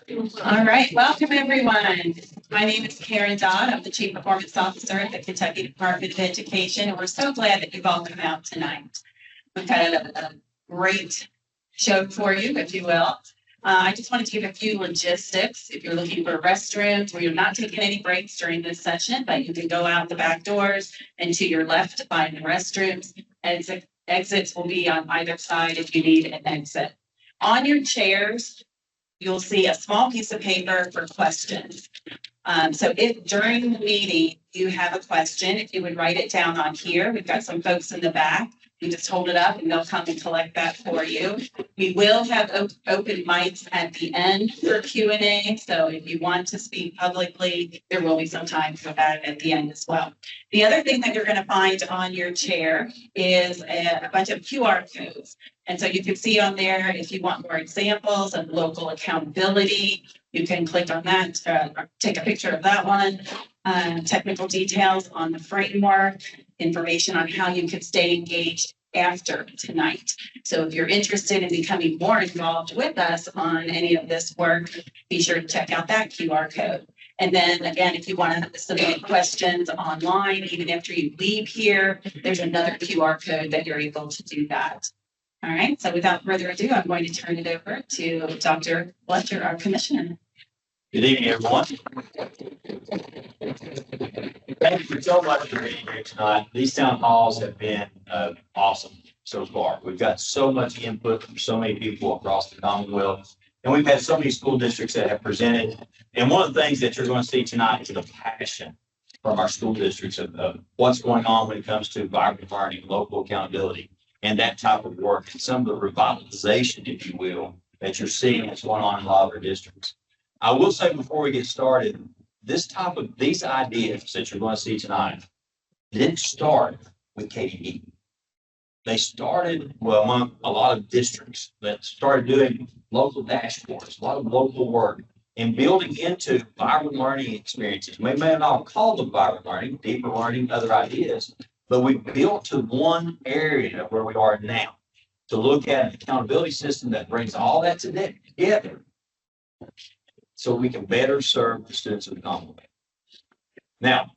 All right, welcome everyone. My name is Karen Dodd. I'm the Chief Performance Officer at the Kentucky Department of Education, and we're so glad that you've all come out tonight. We've got a great show for you, if you will. I just wanted to give a few logistics. If you're looking for restrooms, we are not taking any breaks during this session, but you can go out the back doors and to your left to find the restrooms. Exits will be on either side if you need an exit. On your chairs, you'll see a small piece of paper for questions. So if during the meeting you have a question, if you would write it down on here, we've got some folks in the back. You just hold it up and they'll come and collect that for you. We will have open mics at the end for Q&A. So if you want to speak publicly, there will be some time for that at the end as well. The other thing that you're going to find on your chair is a bunch of QR codes. And so you can see on there, if you want more examples of local accountability, you can click on that, take a picture of that one, technical details on the framework, information on how you can stay engaged after tonight. So if you're interested in becoming more involved with us on any of this work, be sure to check out that QR code. And then again, if you want to submit questions online, even after you leave here, there's another QR code that you're able to do that. All right, so without further ado, I'm going to turn it over to Dr. Fletcher, our commissioner. Good evening, everyone. Thank you so much for being here tonight. These town halls have been awesome so far. We've got so much input from so many people across the Commonwealth, and we've had so many school districts that have presented. And one of the things that you're going to see tonight is the passion from our school districts of what's going on when it comes to vibrant learning, local accountability, and that type of work, and some of the revitalization, if you will, that you're seeing that's going on in a lot of our districts. I will say before we get started, these ideas that you're going to see tonight didn't start with KDE. They started, well, among a lot of districts that started doing local dashboards, a lot of local work, and building into vibrant learning experiences. We may not call them vibrant learning, deeper learning, other ideas, but we built to one area where we are now to look at an accountability system that brings all that together so we can better serve the students of the Commonwealth. Now,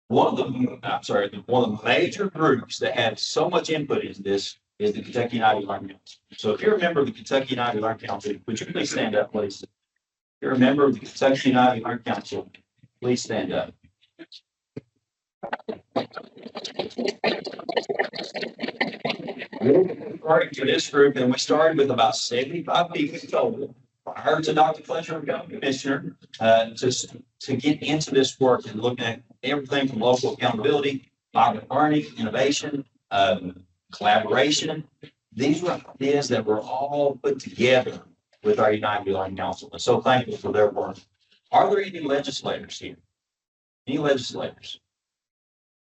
one of the major groups that had so much input into this is the Kentucky United Learning Council. So if you're a member of the Kentucky United Learning Council, would you please stand up, please? If you're a member of the Kentucky United Learning Council, please stand up. We're to this group, and we started with about 75 people total. Prior to Dr. Fletcher becoming commissioner, to get into this work and look at everything from local accountability, vibrant learning, innovation, collaboration. These were ideas that were all put together with our United Learning Council. And so thankful for their work. Are there any legislators here? Any legislators?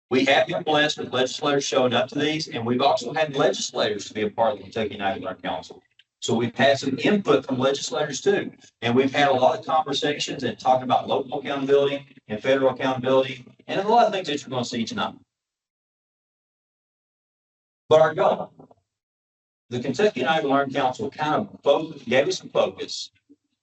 We have been blessed with legislators showing up to these, and we've also had legislators to be a part of the Kentucky United Learning Council. So we've had some input from legislators too. And we've had a lot of conversations and talking about local accountability and federal accountability, and a lot of things that you're going to see tonight. But our goal, the Kentucky United Learning Council kind of gave us some focus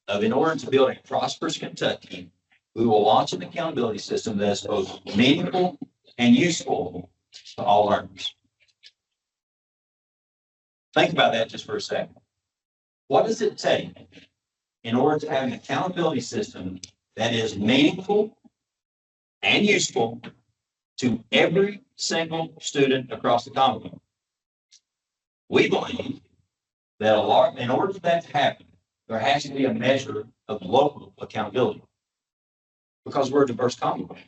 of, in order to build a prosperous Kentucky, we will launch an accountability system that is both meaningful and useful to all learners. Think about that just for a second. What does it take in order to have an accountability system that is meaningful and useful to every single student across the Commonwealth? We believe that in order for that to happen, there has to be a measure of local accountability because we're a diverse Commonwealth.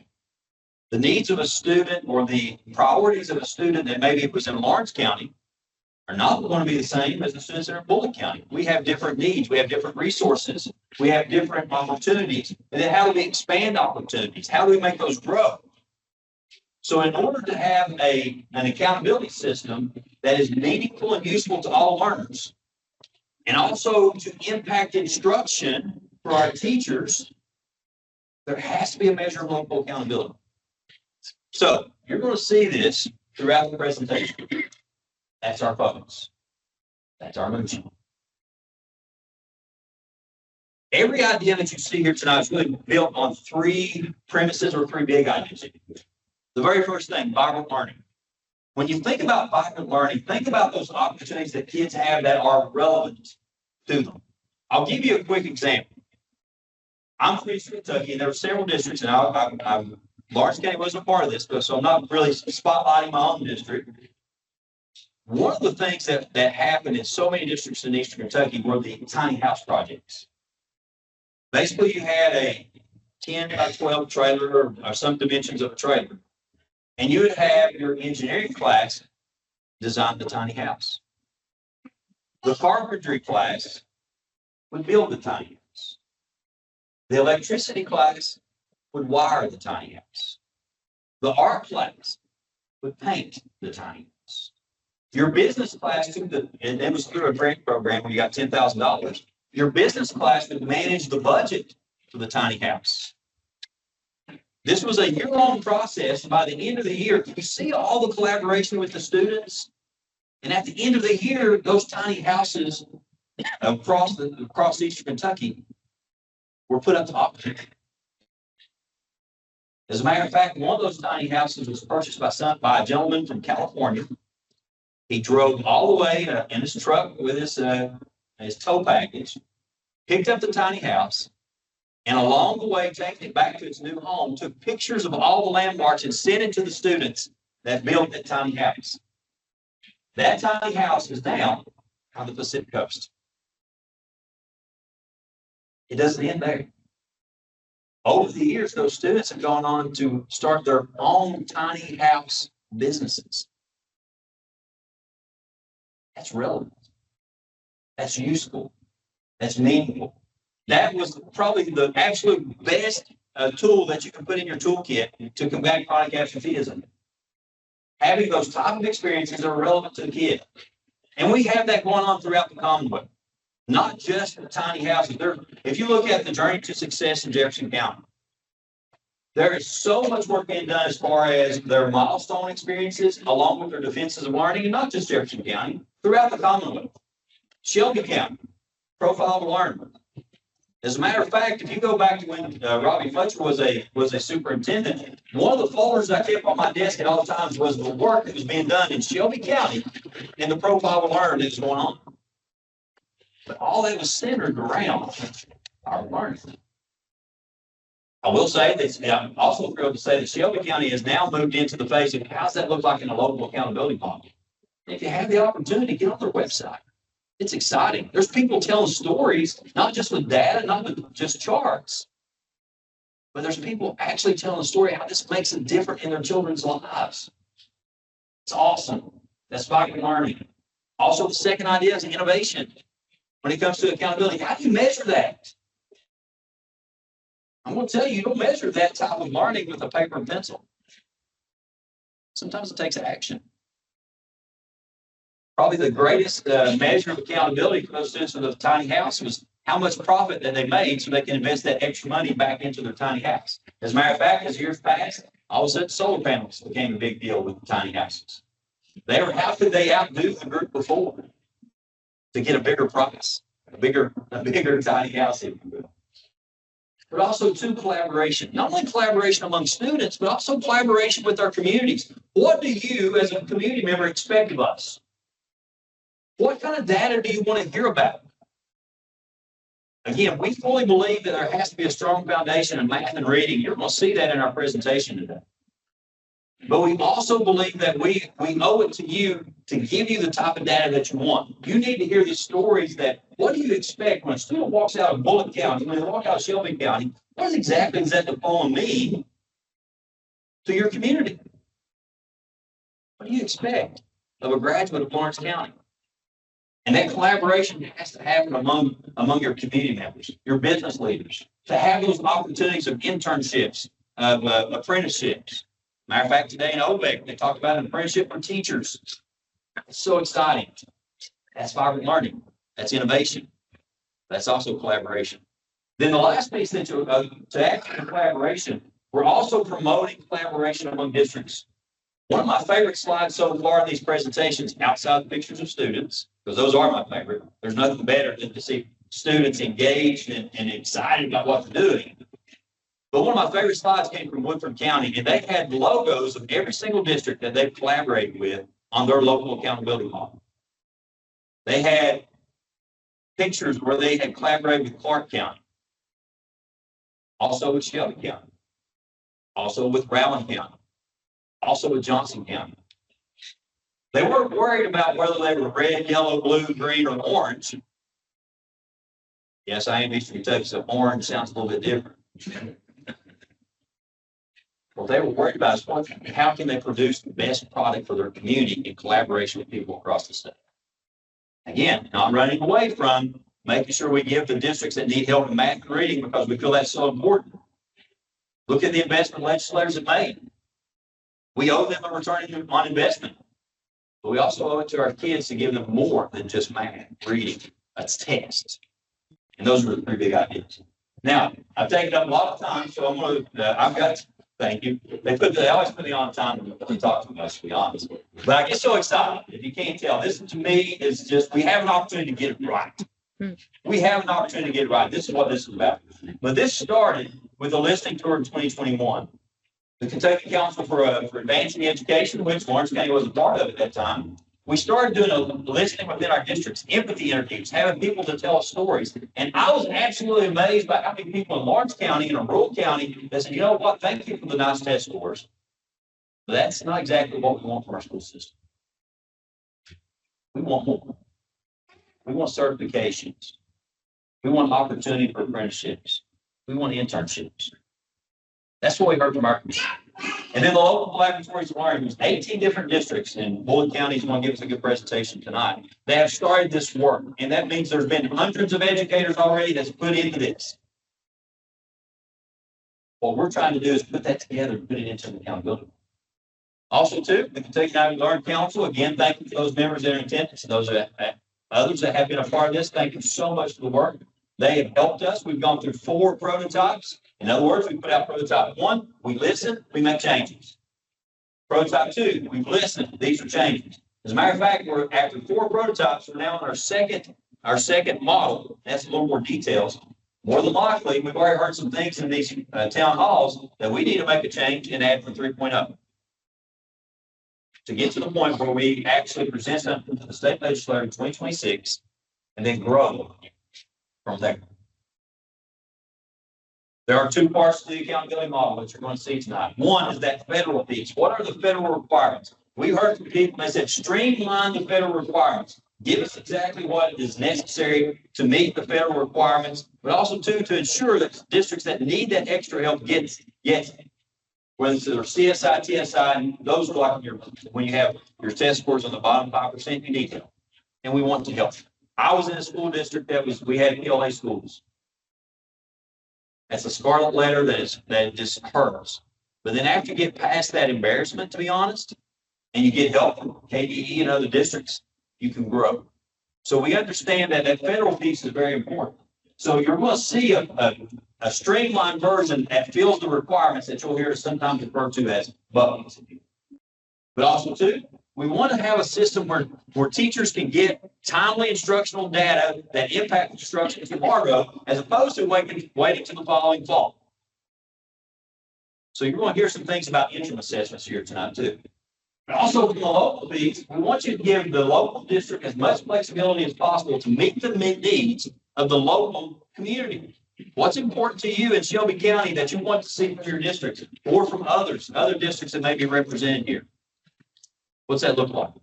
The needs of a student or the priorities of a student that maybe was in Lawrence County are not going to be the same as the students that are in Bullitt County. We have different needs. We have different resources. We have different opportunities. And then how do we expand opportunities? How do we make those grow? So in order to have an accountability system that is meaningful and useful to all learners, and also to impact instruction for our teachers, there has to be a measure of local accountability. So you're going to see this throughout the presentation. That's our focus. That's our mission. Every idea that you see here tonight is really built on three premises or three big ideas. The very first thing, vibrant learning. When you think about vibrant learning, think about those opportunities that kids have that are relevant to them. I'll give you a quick example. I'm from Eastern Kentucky, and there were several districts, and Lawrence County wasn't a part of this, so I'm not really spotlighting my own district. One of the things that happened in so many districts in Eastern Kentucky were the tiny house projects. Basically, you had a 10 by 12 trailer or some dimensions of a trailer, and you would have your engineering class design the tiny house. The carpentry class would build the tiny house. The electricity class would wire the tiny house. The art class would paint the tiny house. Your business class took and it was through a grant program where you got $10,000. Your business class would manage the budget for the tiny house. This was a year-long process. By the end of the year, you see all the collaboration with the students. And at the end of the year, those tiny houses across Eastern Kentucky were put up to auction. As a matter of fact, one of those tiny houses was purchased by a gentleman from California. He drove all the way in his truck with his tow package, picked up the tiny house, and along the way, taking it back to his new home, took pictures of all the landmarks and sent it to the students that built that tiny house. That tiny house is now on the Pacific Coast. It doesn't end there. Over the years, those students have gone on to start their own tiny house businesses. That's relevant. That's useful. That's meaningful. That was probably the absolute best tool that you can put in your toolkit to combat chronic absenteeism. Having those type of experiences that are relevant to the kid. And we have that going on throughout the Commonwealth. Not just the tiny houses. If you look at the journey to success in Jefferson County, there is so much work being done as far as their milestone experiences, along with their defenses of learning, and not just Jefferson County, throughout the Commonwealth. Shelby County, profile of a learner. As a matter of fact, if you go back to when Robbie Fletcher was a superintendent, one of the folders I kept on my desk at all times was the work that was being done in Shelby County and the profile of a learner that was going on. But all that was centered around our learning. I will say that I'm also thrilled to say that Shelby County has now moved into the phase of how does that look like in a local accountability model. If you have the opportunity, get on their website. It's exciting. There's people telling stories, not just with data, not with just charts, but there's people actually telling a story how this makes a difference in their children's lives. It's awesome. That's vibrant learning. Also, the second idea is innovation. When it comes to accountability, how do you measure that? I'm going to tell you, you don't measure that type of learning with a paper and pencil. Sometimes it takes action. Probably the greatest measure of accountability for those students with a tiny house was how much profit that they made so they can invest that extra money back into their tiny house. As a matter of fact, as years passed, all of a sudden solar panels became a big deal with tiny houses. How could they outdo the group before to get a bigger price, a bigger tiny house, if you will? But also too, collaboration. Not only collaboration among students, but also collaboration with our communities. What do you, as a community member, expect of us? What kind of data do you want to hear about? Again, we fully believe that there has to be a strong foundation in math and reading. You're going to see that in our presentation today. But we also believe that we owe it to you to give you the type of data that you want. You need to hear the stories that, what do you expect when a student walks out of Bullitt County, when they walk out of Shelby County, what exactly does that diploma mean to your community? What do you expect of a graduate of Lawrence County? And that collaboration has to happen among your community members, your business leaders, to have those opportunities of internships, of apprenticeships. Matter of fact, today in OVEC, they talked about an apprenticeship for teachers. It's so exciting. That's vibrant learning. That's innovation. That's also collaboration. Then the last piece that to add to collaboration, we're also promoting collaboration among districts. One of my favorite slides so far in these presentations, outside the pictures of students, because those are my favorite. There's nothing better than to see students engaged and excited about what they're doing. But one of my favorite slides came from Woodford County, and they had logos of every single district that they've collaborated with on their local accountability model. They had pictures where they had collaborated with Clark County, also with Shelby County, also with Rowan County, also with Johnson County. They weren't worried about whether they were red, yellow, blue, green, or orange. Yes, I am Eastern Kentucky, so orange sounds a little bit different. What they were worried about is how can they produce the best product for their community in collaboration with people across the state. Again, not running away from making sure we give the districts that need help in math and reading because we feel that's so important. Look at the investment legislators have made. We owe them a return on investment, but we also owe it to our kids to give them more than just math, reading, a test. And those are the three big ideas. Now, I've taken up a lot of time, so I'm going to, thank you. They always put me on time when they talk too much, to be honest. But I get so excited. If you can't tell, this to me is just, we have an opportunity to get it right. We have an opportunity to get it right. This is what this is about. But this started with a listening tour in 2021. The Kentucky Council for Advancing Education, which Lawrence County was a part of at that time, we started doing a listening within our districts, empathy interviews, having people to tell us stories. And I was absolutely amazed by how many people in Lawrence County, in a rural county, that said, you know what, thank you for the nice test scores. But that's not exactly what we want from our school system. We want more. We want certifications. We want opportunity for apprenticeships. We want internships. That's what we heard from our community. And then the local laboratories of learning, there's 18 different districts, and Bullitt County is going to give us a good presentation tonight. They have started this work, and that means there's been hundreds of educators already that's put into this. What we're trying to do is put that together and put it into an accountability. Also, too, the Kentucky Ivy Learning Council, again, thank you to those members that are in attendance, and those others that have been a part of this. Thank you so much for the work. They have helped us. We've gone through 4 prototypes. In other words, we put out prototype 1, we listen, we make changes. Prototype 2, we've listened, these are changes. As a matter of fact, we're after 4 prototypes, we're now on our second model. That's a little more details. More than likely, we've already heard some things in these town halls that we need to make a change and add for 3.0. To get to the point where we actually present something to the state legislature in 2026 and then grow from there. There are 2 parts to the accountability model that you're going to see tonight. One is that federal piece. What are the federal requirements? We heard from people that said, streamline the federal requirements. Give us exactly what is necessary to meet the federal requirements, but also to ensure that districts that need that extra help get it. Whether it's their CSI, TSI, those are like when you have your test scores on the bottom 5%, you need help. And we want to help. I was in a school district we had PLA schools. That's a scarlet letter that just hurts. But then after you get past that embarrassment, to be honest, and you get help from KDE and other districts, you can grow. So we understand that that federal piece is very important. So you're going to see a streamlined version that fills the requirements that you'll hear us sometimes refer to as buckets. But also, too, we want to have a system where teachers can get timely instructional data that impact instruction tomorrow, as opposed to waiting to the following fall. So you're going to hear some things about interim assessments here tonight, too. But also with the local piece, we want you to give the local district as much flexibility as possible to meet the needs of the local community. What's important to you in Shelby County that you want to see from your districts or from other districts that may be represented here? What's that look like?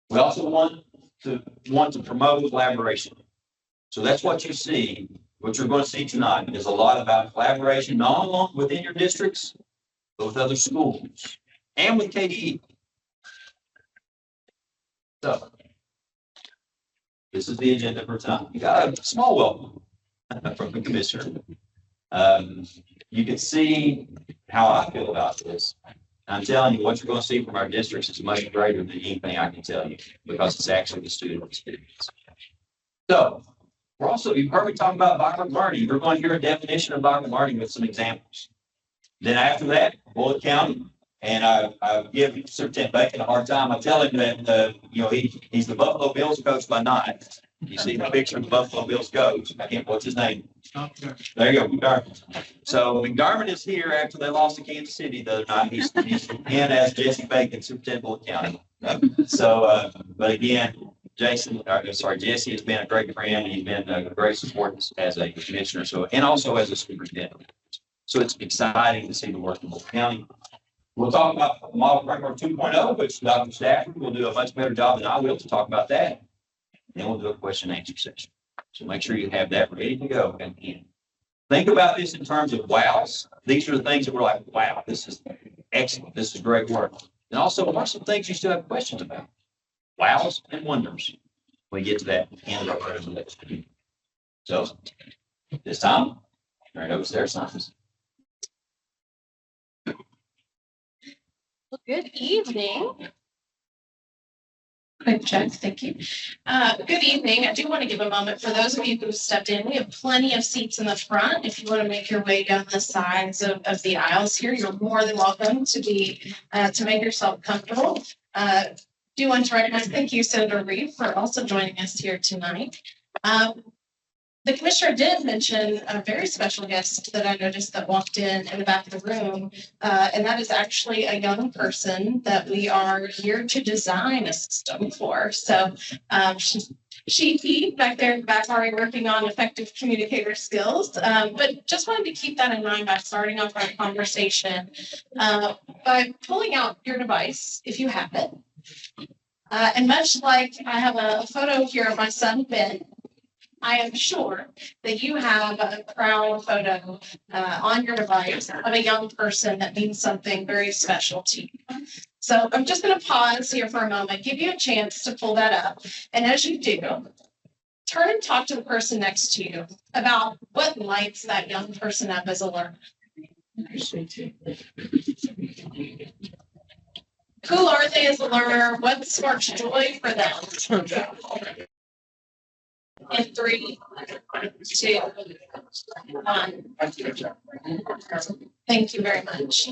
We also want to promote collaboration. So that's what you see. What you're going to see tonight is a lot about collaboration, not only within your districts, but with other schools and with KDE. So this is the agenda for tonight. You got a small welcome from the commissioner. You can see how I feel about this. I'm telling you, what you're going to see from our districts is much greater than anything I can tell you, because it's actually the student experience. So you've heard me talk about vibrant learning. You're going to hear a definition of vibrant learning with some examples. Then after that, Bullitt County, and I give Superintendent Bacon a hard time. I tell him that he's the Buffalo Bills coach by night, You see the picture of the Buffalo Bills coach. I can't, what's his name? There you go, McDermott. So McDermott is here after they lost to Kansas City the other night. He's in as Jesse Bacon, Superintendent County. So, but again, Jesse has been a great friend. He's been a great support as a commissioner, so, and also as a superintendent. So it's exciting to see the work in Multnomah County. We'll talk about Model Framework 2.0, which Dr. Stafford will do a much better job than I will to talk about that. Then we'll do a question and answer session. So make sure you have that ready to go. And think about this in terms of wows. These are the things that we're like, wow, this is excellent. This is great work. And also, what are some things you still have questions about? Wows and wonders. When we get to that end of our presentation. So this time, turn it over to Sarah Simons. Well, good evening. Quick check, thank you. Good evening. I do want to give a moment for those of you who stepped in. We have plenty of seats in the front. If you want to make your way down the sides of the aisles here, you're more than welcome to make yourself comfortable. Do want to recognize, thank you, Senator Reed, for also joining us here tonight. The commissioner did mention a very special guest that I noticed that walked in the back of the room, and that is actually a young person that we are here to design a system for. So she back there in the back already working on effective communicator skills, but just wanted to keep that in mind by starting off our conversation by pulling out your device if you have it. And much like I have a photo here of my son, Ben, I am sure that you have a proud photo on your device of a young person that means something very special to you. So I'm just going to pause here for a moment, give you a chance to pull that up. And as you do, turn and talk to the person next to you about what lights that young person up as a learner. Who are they as a learner? What sparks joy for them? In 3, 2, 1. Thank you very much.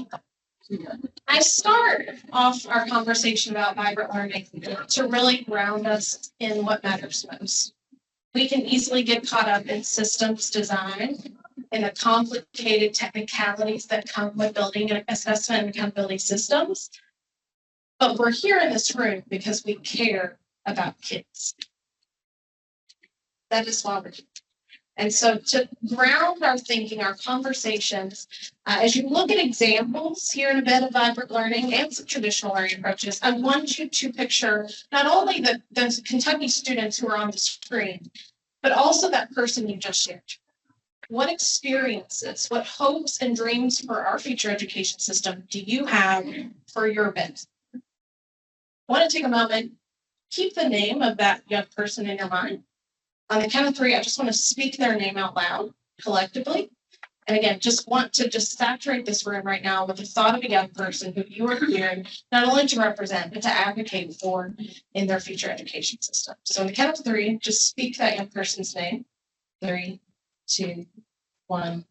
I start off our conversation about vibrant learning to really ground us in what matters most. We can easily get caught up in systems design and the complicated technicalities that come with building an assessment and accountability systems. But we're here in this room because we care about kids. That is why we're here. And so to ground our thinking, our conversations, as you look at examples here in a bit of vibrant learning and some traditional learning approaches, I want you to picture not only the Kentucky students who are on the screen, but also that person you just shared. What experiences, what hopes and dreams for our future education system do you have for your bit? I want to take a moment, keep the name of that young person in your mind. On the count of 3, I just want to speak their name out loud collectively. And again, just want to saturate this room right now with the thought of a young person who you are here not only to represent, but to advocate for in their future education system. So on the count of 3, just speak that young person's name. 3, 2, 1.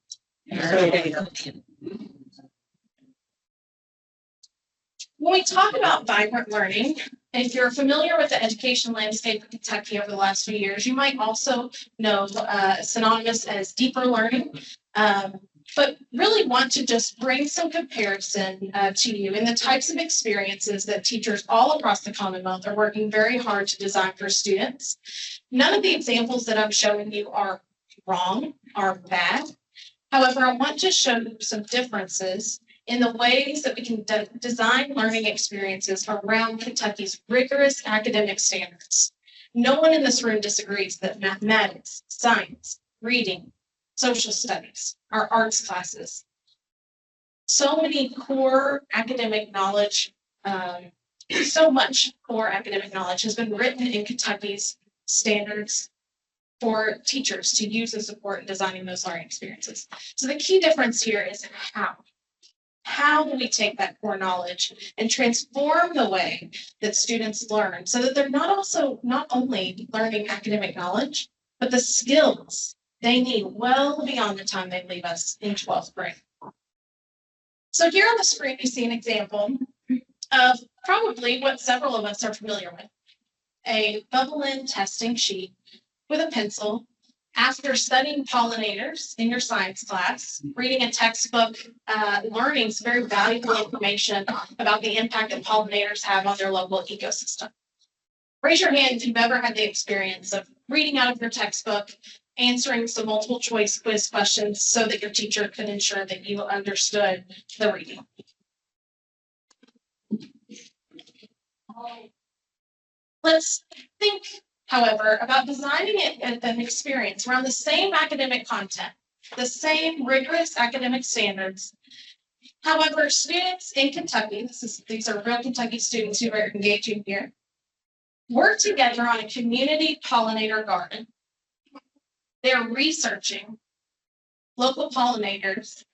When we talk about vibrant learning, if you're familiar with the education landscape of Kentucky over the last few years, you might also know synonymous as deeper learning, but really want to just bring some comparison to you in the types of experiences that teachers all across the Commonwealth are working very hard to design for students. None of the examples that I'm showing you are wrong, are bad. However, I want to show you some differences in the ways that we can design learning experiences around Kentucky's rigorous academic standards. No one in this room disagrees that mathematics, science, reading, social studies, our arts classes, so many core academic knowledge, so much core academic knowledge has been written in Kentucky's standards for teachers to use and support in designing those learning experiences. So the key difference here is how. How do we take that core knowledge and transform the way that students learn so that they're not only learning academic knowledge, but the skills they need well beyond the time they leave us in 12th grade. So here on the screen, you see an example of probably what several of us are familiar with, a bubble-in testing sheet with a pencil after studying pollinators in your science class, reading a textbook, learning some very valuable information about the impact that pollinators have on their local ecosystem. Raise your hand if you've ever had the experience of reading out of your textbook, answering some multiple choice quiz questions so that your teacher could ensure that you understood the reading. Let's think, however, about designing an experience around the same academic content, the same rigorous academic standards. However, students in Kentucky, these are real Kentucky students who are engaging here, work together on a community pollinator garden. They're researching local pollinators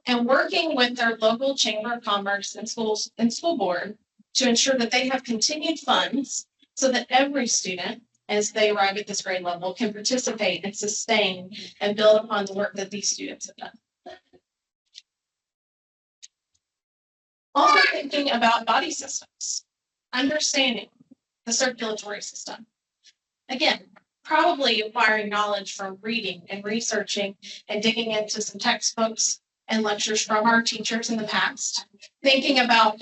and working with their local chamber of commerce and school board to ensure that they have continued funds so that every student, as they arrive at this grade level, can participate and sustain and build upon the work that these students have done. Also thinking about body systems, understanding the circulatory system. Again, probably acquiring knowledge from reading and researching and digging into some textbooks and lectures from our teachers in the past. Thinking about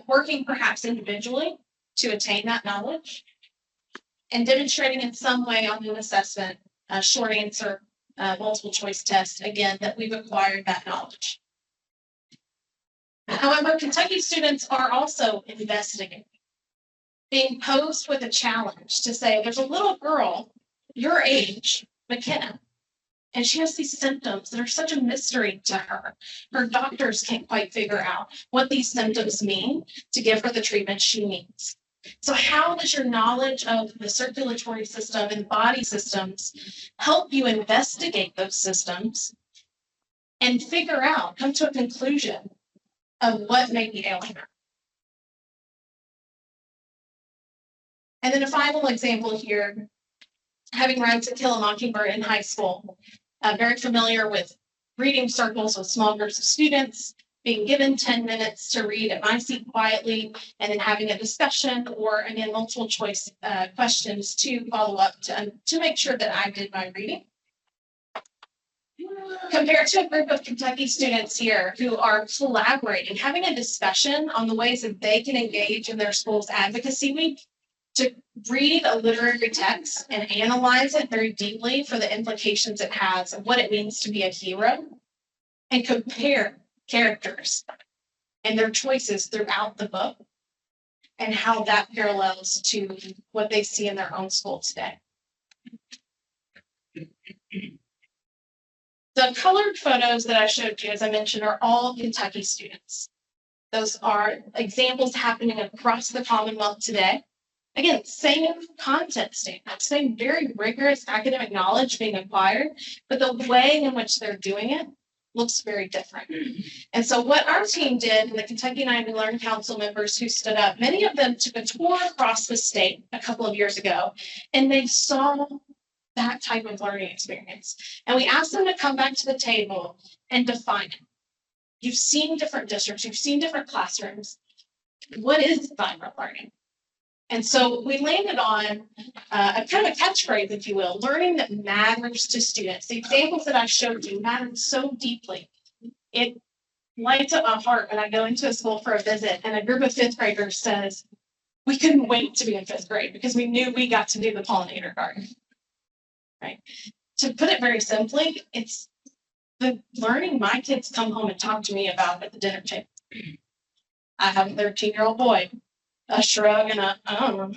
working perhaps individually to attain that knowledge and demonstrating in some way on an assessment, short answer, multiple choice test, again, that we've acquired that knowledge. However, Kentucky students are also investigating, being posed with a challenge to say, there's a little girl your age, McKenna, and she has these symptoms that are such a mystery to her. Her doctors can't quite figure out what these symptoms mean to give her the treatment she needs. So how does your knowledge of the circulatory system and body systems help you investigate those systems and figure out, come to a conclusion of what may be ailing her? And then a final example here, having read To Kill a Mockingbird in high school, very familiar with reading circles with small groups of students, being given 10 minutes to read at my seat quietly, and then having a discussion or, again, multiple choice questions to follow up to make sure that I did my reading. Compared to a group of Kentucky students here who are collaborating, having a discussion on the ways that they can engage in their school's advocacy week, to read a literary text and analyze it very deeply for the implications it has and what it means to be a hero, and compare characters and their choices throughout the book and how that parallels to what they see in their own school today. The colored photos that I showed you, as I mentioned, are all Kentucky students. Those are examples happening across the Commonwealth today. Again, same content statement, same very rigorous academic knowledge being acquired, but the way in which they're doing it looks very different. And so what our team did, and the Kentucky United We Learn Council members who stood up, many of them took a tour across the state a couple of years ago, and they saw that type of learning experience. And we asked them to come back to the table and define it. You've seen different districts, you've seen different classrooms. What is vibrant learning? And so we landed on a kind of a catchphrase, if you will, learning that matters to students. The examples that I showed you mattered so deeply. It lights up my heart when I go into a school for a visit and a group of fifth graders says, we couldn't wait to be in fifth grade because we knew we got to do the pollinator garden. Right? To put it very simply, it's the learning my kids come home and talk to me about at the dinner table. I have a 13-year-old boy. A shrug and I don't know.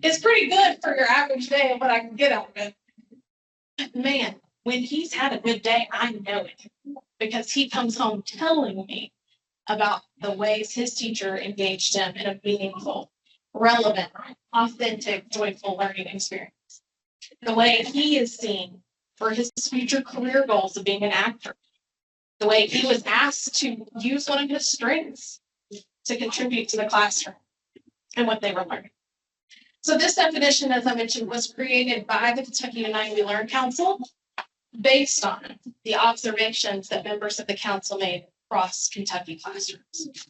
It's pretty good for your average day of what I can get out of it. Man, when he's had a good day, I know it because he comes home telling me about the ways his teacher engaged him in a meaningful, relevant, authentic, joyful learning experience. The way he is seen for his future career goals of being an actor. The way he was asked to use one of his strengths to contribute to the classroom and what they were learning. So this definition, as I mentioned, was created by the Kentucky United We Learn Council based on the observations that members of the council made across Kentucky classrooms.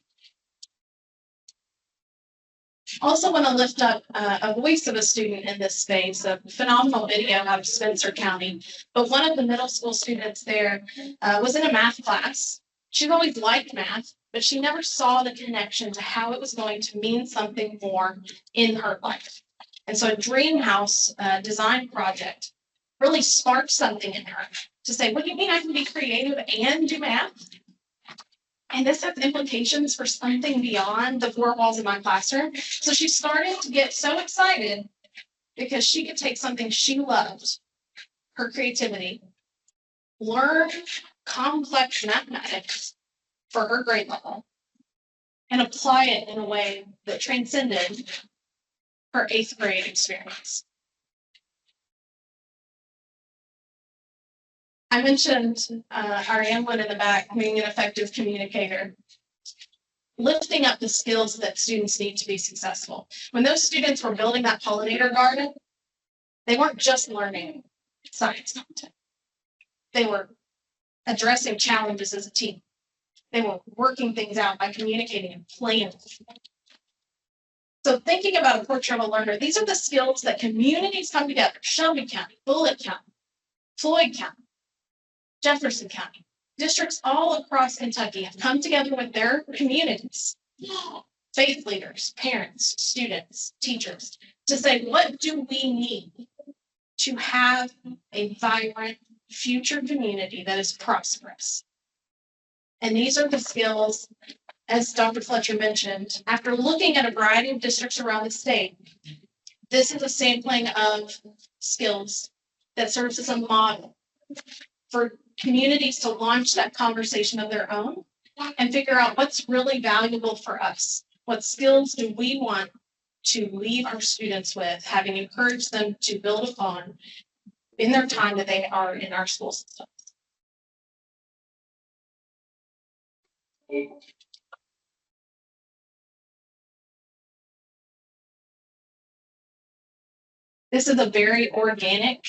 Also want to lift up a voice of a student in this space, a phenomenal video out of Spencer County. But one of the middle school students there was in a math class. She's always liked math, but she never saw the connection to how it was going to mean something more in her life. And so a dream house design project really sparked something in her to say, what do you mean I can be creative and do math? And this has implications for something beyond the four walls of my classroom. So she started to get so excited because she could take something she loved, her creativity, learn complex mathematics for her grade level, and apply it in a way that transcended her 8th grade experience. I mentioned our young one in the back being an effective communicator, lifting up the skills that students need to be successful. When those students were building that pollinator garden, they weren't just learning science content. They were addressing challenges as a team. They were working things out by communicating and planning. So thinking about a portrait of a learner, these are the skills that communities come together. Shelby County, Bullitt County, Floyd County, Jefferson County, districts all across Kentucky have come together with their communities, faith leaders, parents, students, teachers, to say, what do we need to have a vibrant future community that is prosperous? And these are the skills, as Dr. Fletcher mentioned, after looking at a variety of districts around the state, this is a sampling of skills that serves as a model for communities to launch that conversation of their own and figure out what's really valuable for us. What skills do we want to leave our students with, having encouraged them to build upon in their time that they are in our school system. This is a very organic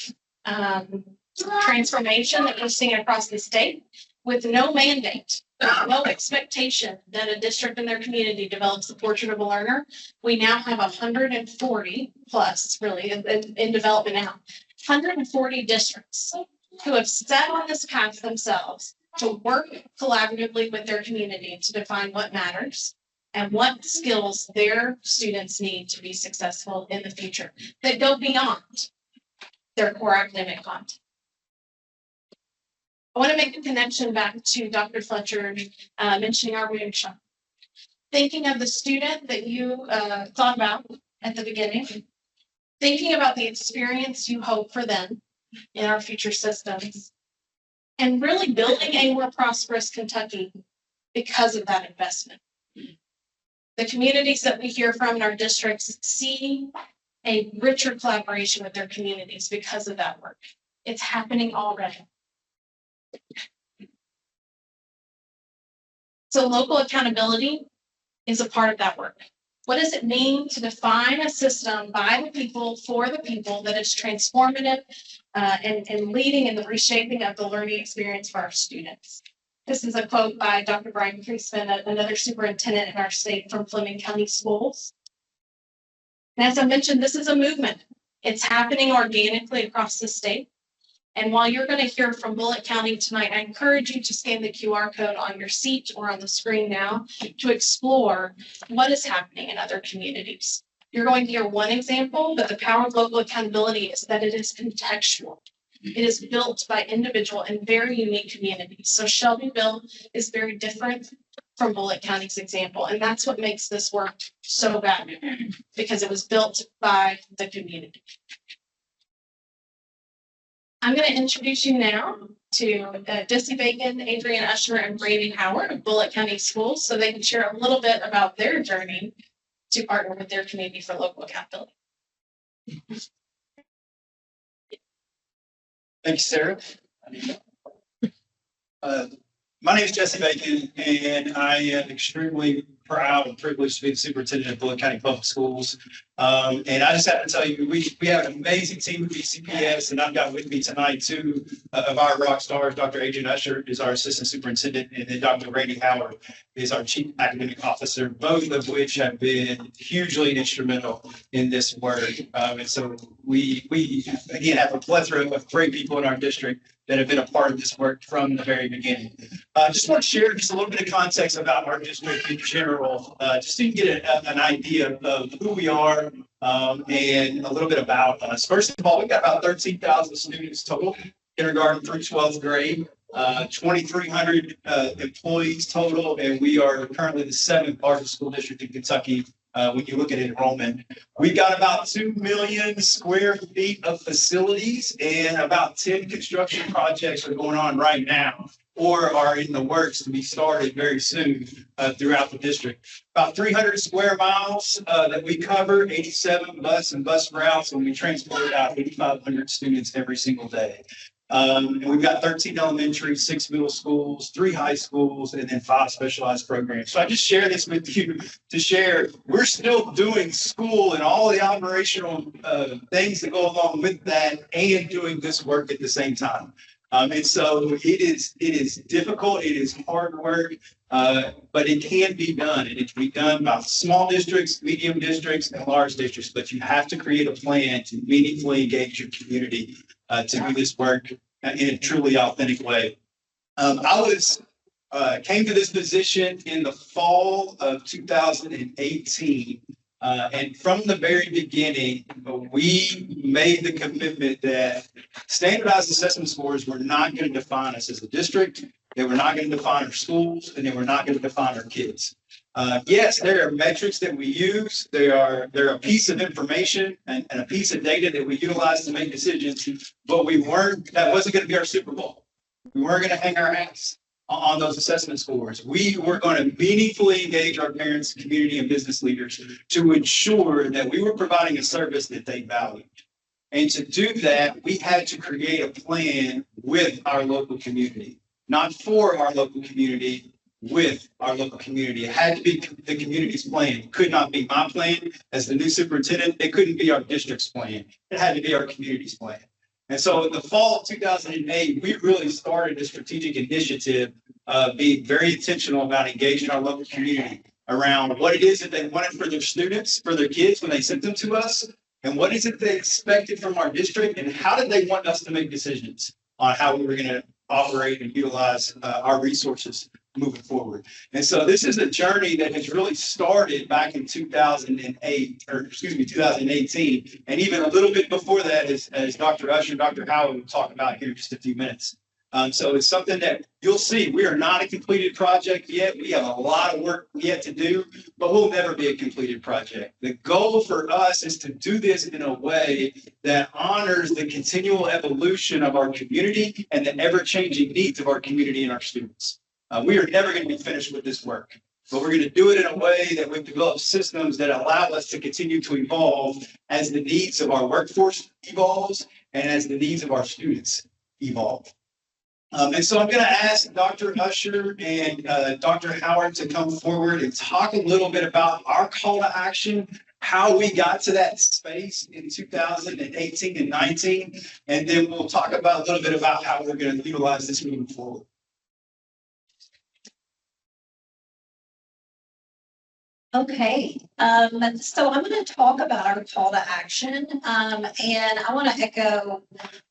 transformation that we're seeing across the state with no mandate, no expectation that a district in their community develops the portrait of a learner. We now have 140 plus really in development now, 140 districts who have set on this path themselves to work collaboratively with their community to define what matters and what skills their students need to be successful in the future that go beyond their core academic content. I want to make a connection back to Dr. Fletcher mentioning our moonshot. Thinking of the student that you thought about at the beginning, thinking about the experience you hope for them in our future systems, and really building a more prosperous Kentucky because of that investment. The communities that we hear from in our districts see a richer collaboration with their communities because of that work. It's happening already. So local accountability is a part of that work. What does it mean to define a system by the people, for the people, that is transformative and leading in the reshaping of the learning experience for our students? This is a quote by Dr. Brian Priestman, another superintendent in our state from Fleming County Schools. And as I mentioned, this is a movement. It's happening organically across the state. And while you're going to hear from Bullitt County tonight, I encourage you to scan the QR code on your seat or on the screen now to explore what is happening in other communities. You're going to hear one example, but the power of local accountability is that it is contextual. It is built by individual and very unique communities. So Shelbyville is very different from Bullitt County's example. And that's what makes this work so valuable, because it was built by the community. I'm going to introduce you now to Jesse Bacon, Adrian Usher, and Brady Howard of Bullitt County Schools, so they can share a little bit about their journey to partner with their community for local accountability. Thank you, Sarah. My name is Jesse Bacon, and I am extremely proud and privileged to be the superintendent of Bullitt County Public Schools. And I just have to tell you, we have an amazing team at BCPS, and I've got with me tonight two of our rock stars. Dr. Adrian Usher is our assistant superintendent, and then Dr. Randy Howard is our chief academic officer, both of which have been hugely instrumental in this work. And so we again have a plethora of great people in our district that have been a part of this work from the very beginning. Just want to share just a little bit of context about our district in general, just so you can get an idea of who we are and a little bit about us. First of all, we've got about 13,000 students total, kindergarten through 12th grade, 2,300 employees total, and we are currently the 7th largest school district in Kentucky. When you look at enrollment, we've got about 2 million square feet of facilities, and about 10 construction projects are going on right now or are in the works to be started very soon throughout the district. About 300 square miles that we cover, 87 bus and bus routes, and we transport about 8,500 students every single day. And we've got 13 elementary, 6 middle schools, 3 high schools, and then 5 specialized programs. So I just share this with you to share. We're still doing school and all the operational things that go along with that, and doing this work at the same time. And so it is difficult. It is hard work, but it can be done. And it can be done by small districts, medium districts, and large districts. But you have to create a plan to meaningfully engage your community to do this work in a truly authentic way. I came to this position in the fall of 2018. And from the very beginning, we made the commitment that standardized assessment scores were not going to define us as a district. They were not going to define our schools, and they were not going to define our kids. Yes, there are metrics that we use. They're a piece of information and a piece of data that we utilize to make decisions, but that wasn't going to be our Super Bowl. We weren't going to hang our hats on those assessment scores. We were going to meaningfully engage our parents, community, and business leaders to ensure that we were providing a service that they valued. And to do that, we had to create a plan with our local community, not for our local community, with our local community. It had to be the community's plan. It could not be my plan as the new superintendent. It couldn't be our district's plan. It had to be our community's plan. And so in the fall of 2008, we really started a strategic initiative, being very intentional about engaging our local community around what it is that they wanted for their students, for their kids when they sent them to us, and what is it they expected from our district, and how did they want us to make decisions on how we were going to operate and utilize our resources moving forward. And so this is a journey that has really started back in 2018, and even a little bit before that, as Dr. Usher and Dr. Howard will talk about here in just a few minutes. So it's something that you'll see. We are not a completed project yet. We have a lot of work yet to do, but we'll never be a completed project. The goal for us is to do this in a way that honors the continual evolution of our community and the ever-changing needs of our community and our students. We are never going to be finished with this work, but we're going to do it in a way that we've developed systems that allow us to continue to evolve as the needs of our workforce evolves and as the needs of our students evolve. And so I'm going to ask Dr. Usher and Dr. Howard to come forward and talk a little bit about our call to action, how we got to that space in 2018 and 19, and then we'll talk about a little bit about how we're going to utilize this moving forward. Okay, so I'm going to talk about our call to action, and I want to echo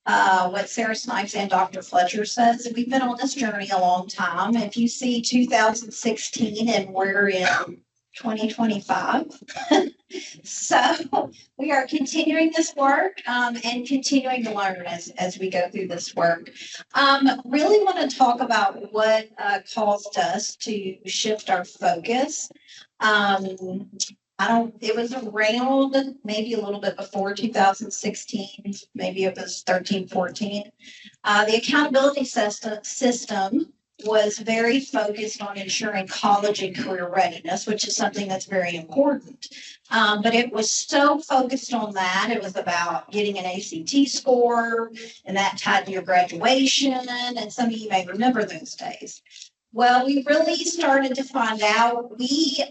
what Sarah Snipes and Dr. Fletcher says. We've been on this journey a long time. If you see 2016 and we're in 2025, so we are continuing this work and continuing to learn as we go through this work. Really want to talk about what caused us to shift our focus. It was around maybe a little bit before 2016, maybe it was 13, 14. The accountability system was very focused on ensuring college and career readiness, which is something that's very important. But it was so focused on that. It was about getting an ACT score, and that tied to your graduation. And some of you may remember those days. Well, we really started to find out. We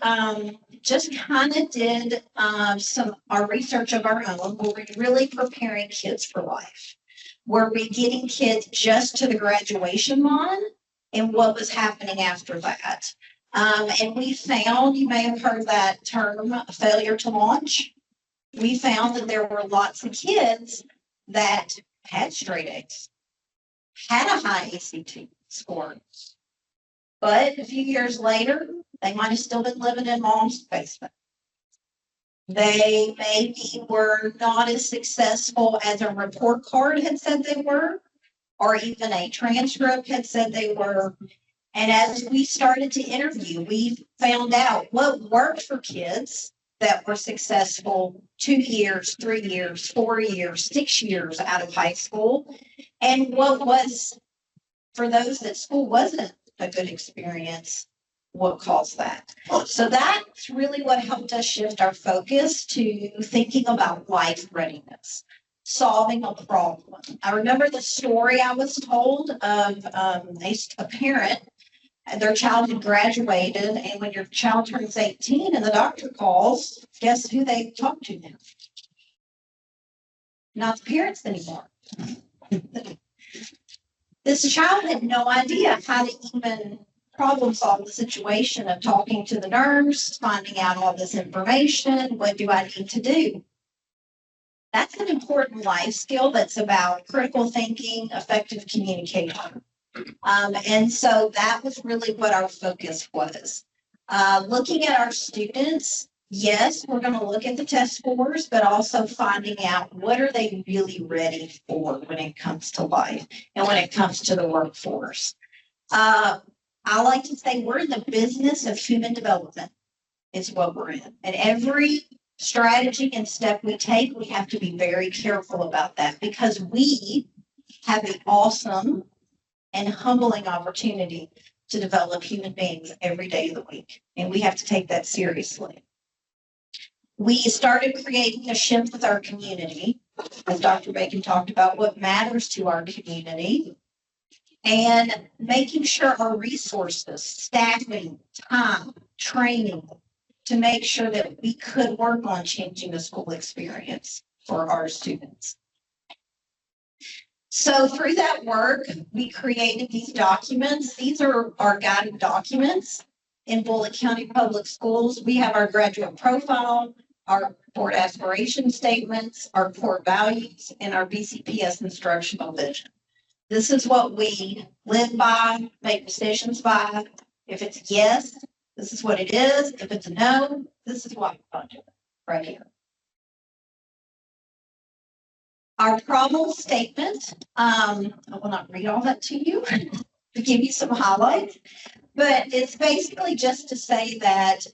just kind of did our research of our own. Were we really preparing kids for life? Were we getting kids just to the graduation line? And what was happening after that? And we found, you may have heard that term, failure to launch. We found that there were lots of kids that had straight A's, had a high ACT score, but a few years later, they might have still been living in mom's basement. They maybe were not as successful as a report card had said they were, or even a transcript had said they were. And as we started to interview, we found out what worked for kids that were successful 2 years, 3 years, 4 years, 6 years out of high school, and what was for those that school wasn't a good experience, what caused that. So that's really what helped us shift our focus to thinking about life readiness, solving a problem. I remember the story I was told of a parent. Their child had graduated, and when your child turns 18 and the doctor calls, guess who they talk to now? Not the parents anymore. This child had no idea how to even problem solve the situation of talking to the nurse, finding out all this information. What do I need to do? That's an important life skill that's about critical thinking, effective communication. And so that was really what our focus was. Looking at our students, yes, we're going to look at the test scores, but also finding out what are they really ready for when it comes to life and when it comes to the workforce. I like to say we're in the business of human development is what we're in. And every strategy and step we take, we have to be very careful about that because we have an awesome and humbling opportunity to develop human beings every day of the week. And we have to take that seriously. We started creating a shift with our community, as Dr. Bacon talked about, what matters to our community, and making sure our resources, staffing, time, training, to make sure that we could work on changing the school experience for our students. So through that work, we created these documents. These are our guiding documents in Bullitt County Public Schools. We have our graduate profile, our board aspiration statements, our core values, and our BCPS instructional vision. This is what we live by, make decisions by. If it's yes, this is what it is. If it's a no, this is what we're going to do right here. Our problem statement, I will not read all that to you to give you some highlights, but it's basically just to say that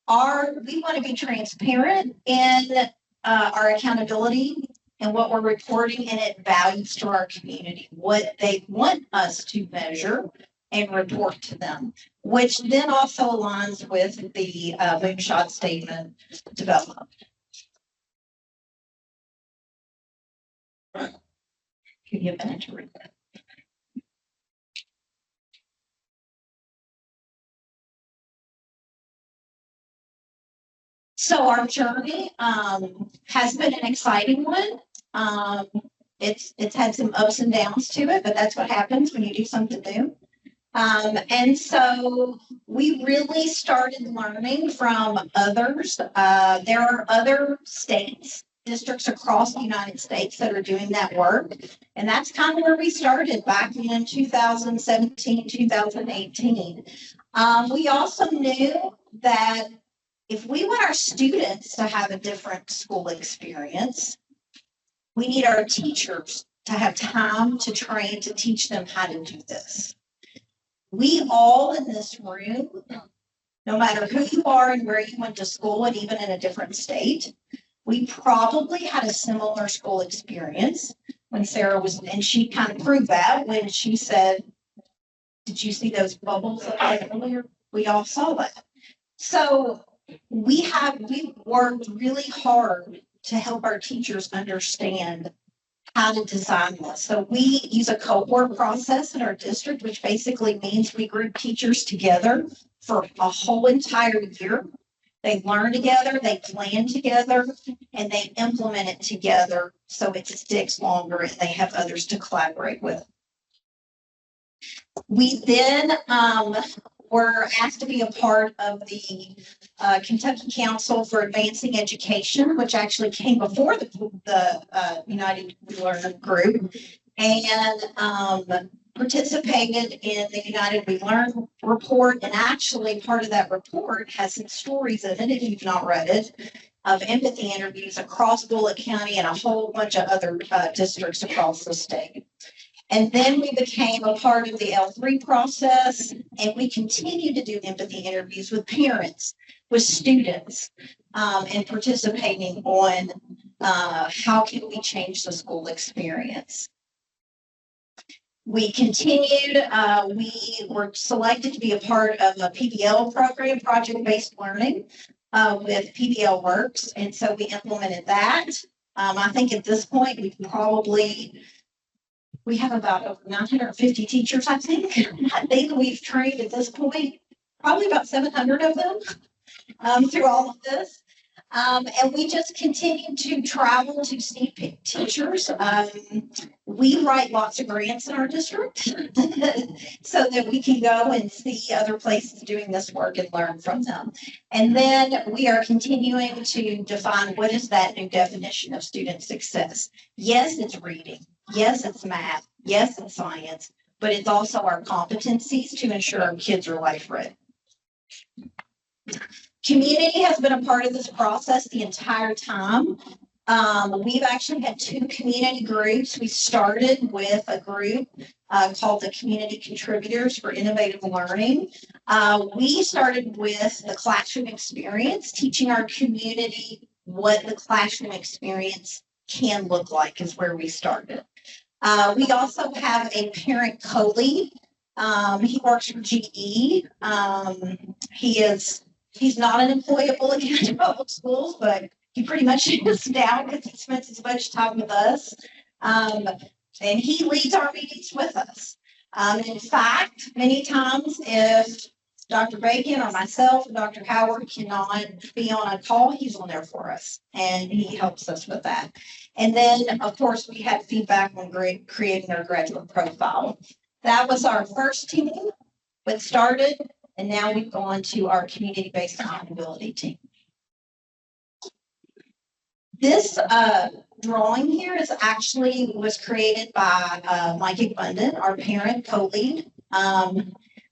we want to be transparent in our accountability and what we're reporting, and it values to our community what they want us to measure and report to them, which then also aligns with the moonshot statement development. Give you a minute to read that. So our journey has been an exciting one. It's had some ups and downs to it, but that's what happens when you do something new. And so we really started learning from others. There are other states, districts across the United States that are doing that work. And that's kind of where we started back in 2017, 2018. We also knew that if we want our students to have a different school experience, we need our teachers to have time to train to teach them how to do this. We all in this room, no matter who you are and where you went to school and even in a different state, we probably had a similar school experience when Sarah was, and she kind of proved that when she said, did you see those bubbles earlier? We all saw that. So we worked really hard to help our teachers understand how to design this. So we use a cohort process in our district, which basically means we group teachers together for a whole entire year. They learn together, they plan together, and they implement it together so it sticks longer and they have others to collaborate with. We then were asked to be a part of the Kentucky Council for Advancing Education, which actually came before the United We Learn group, and participated in the United We Learn report. And actually, part of that report has some stories in it, if you've not read it, of empathy interviews across Bullitt County and a whole bunch of other districts across the state. And then we became a part of the L3 process, and we continue to do empathy interviews with parents, with students, and participating on how can we change the school experience. We continued, we were selected to be a part of a PBL program, project-based learning, with PBL Works, and so we implemented that. I think at this point, we have about over 950 teachers, I think. I think we've trained at this point, probably about 700 of them through all of this. And we just continue to travel to see teachers. We write lots of grants in our district so that we can go and see other places doing this work and learn from them. And then we are continuing to define what is that new definition of student success. Yes, it's reading. Yes, it's math. Yes, it's science, but it's also our competencies to ensure our kids are life ready. Community has been a part of this process the entire time. We've actually had 2 community groups. We started with a group called the Community Contributors for Innovative Learning. We started with the classroom experience, teaching our community what the classroom experience can look like is where we started. We also have a parent co-lead. He works for GE. He's not an employee of Bullitt County Public Schools, but he pretty much is now because he spends as much time with us. And he leads our meetings with us. In fact, many times if Dr. Bacon or myself or Dr. Howard cannot be on a call, he's on there for us, and he helps us with that. And then, of course, we had feedback on creating our graduate profile. That was our first team that started, and now we've gone to our community-based accountability team. This drawing here was created by Mike Abundant, our parent co-lead.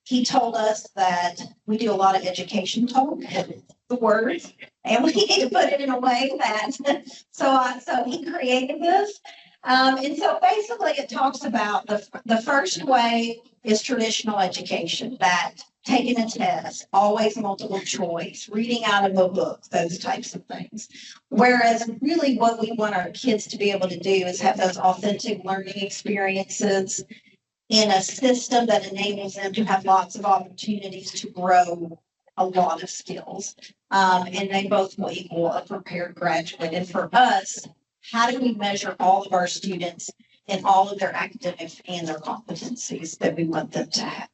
He told us that we do a lot of education talk, the words, and we need to put it in a way that, so he created this. And so basically it talks about the first way is traditional education, that taking a test, always multiple choice, reading out of a book, those types of things. Whereas really what we want our kids to be able to do is have those authentic learning experiences in a system that enables them to have lots of opportunities to grow a lot of skills. And they both will equal a prepared graduate. And for us, how do we measure all of our students in all of their academics and their competencies that we want them to have?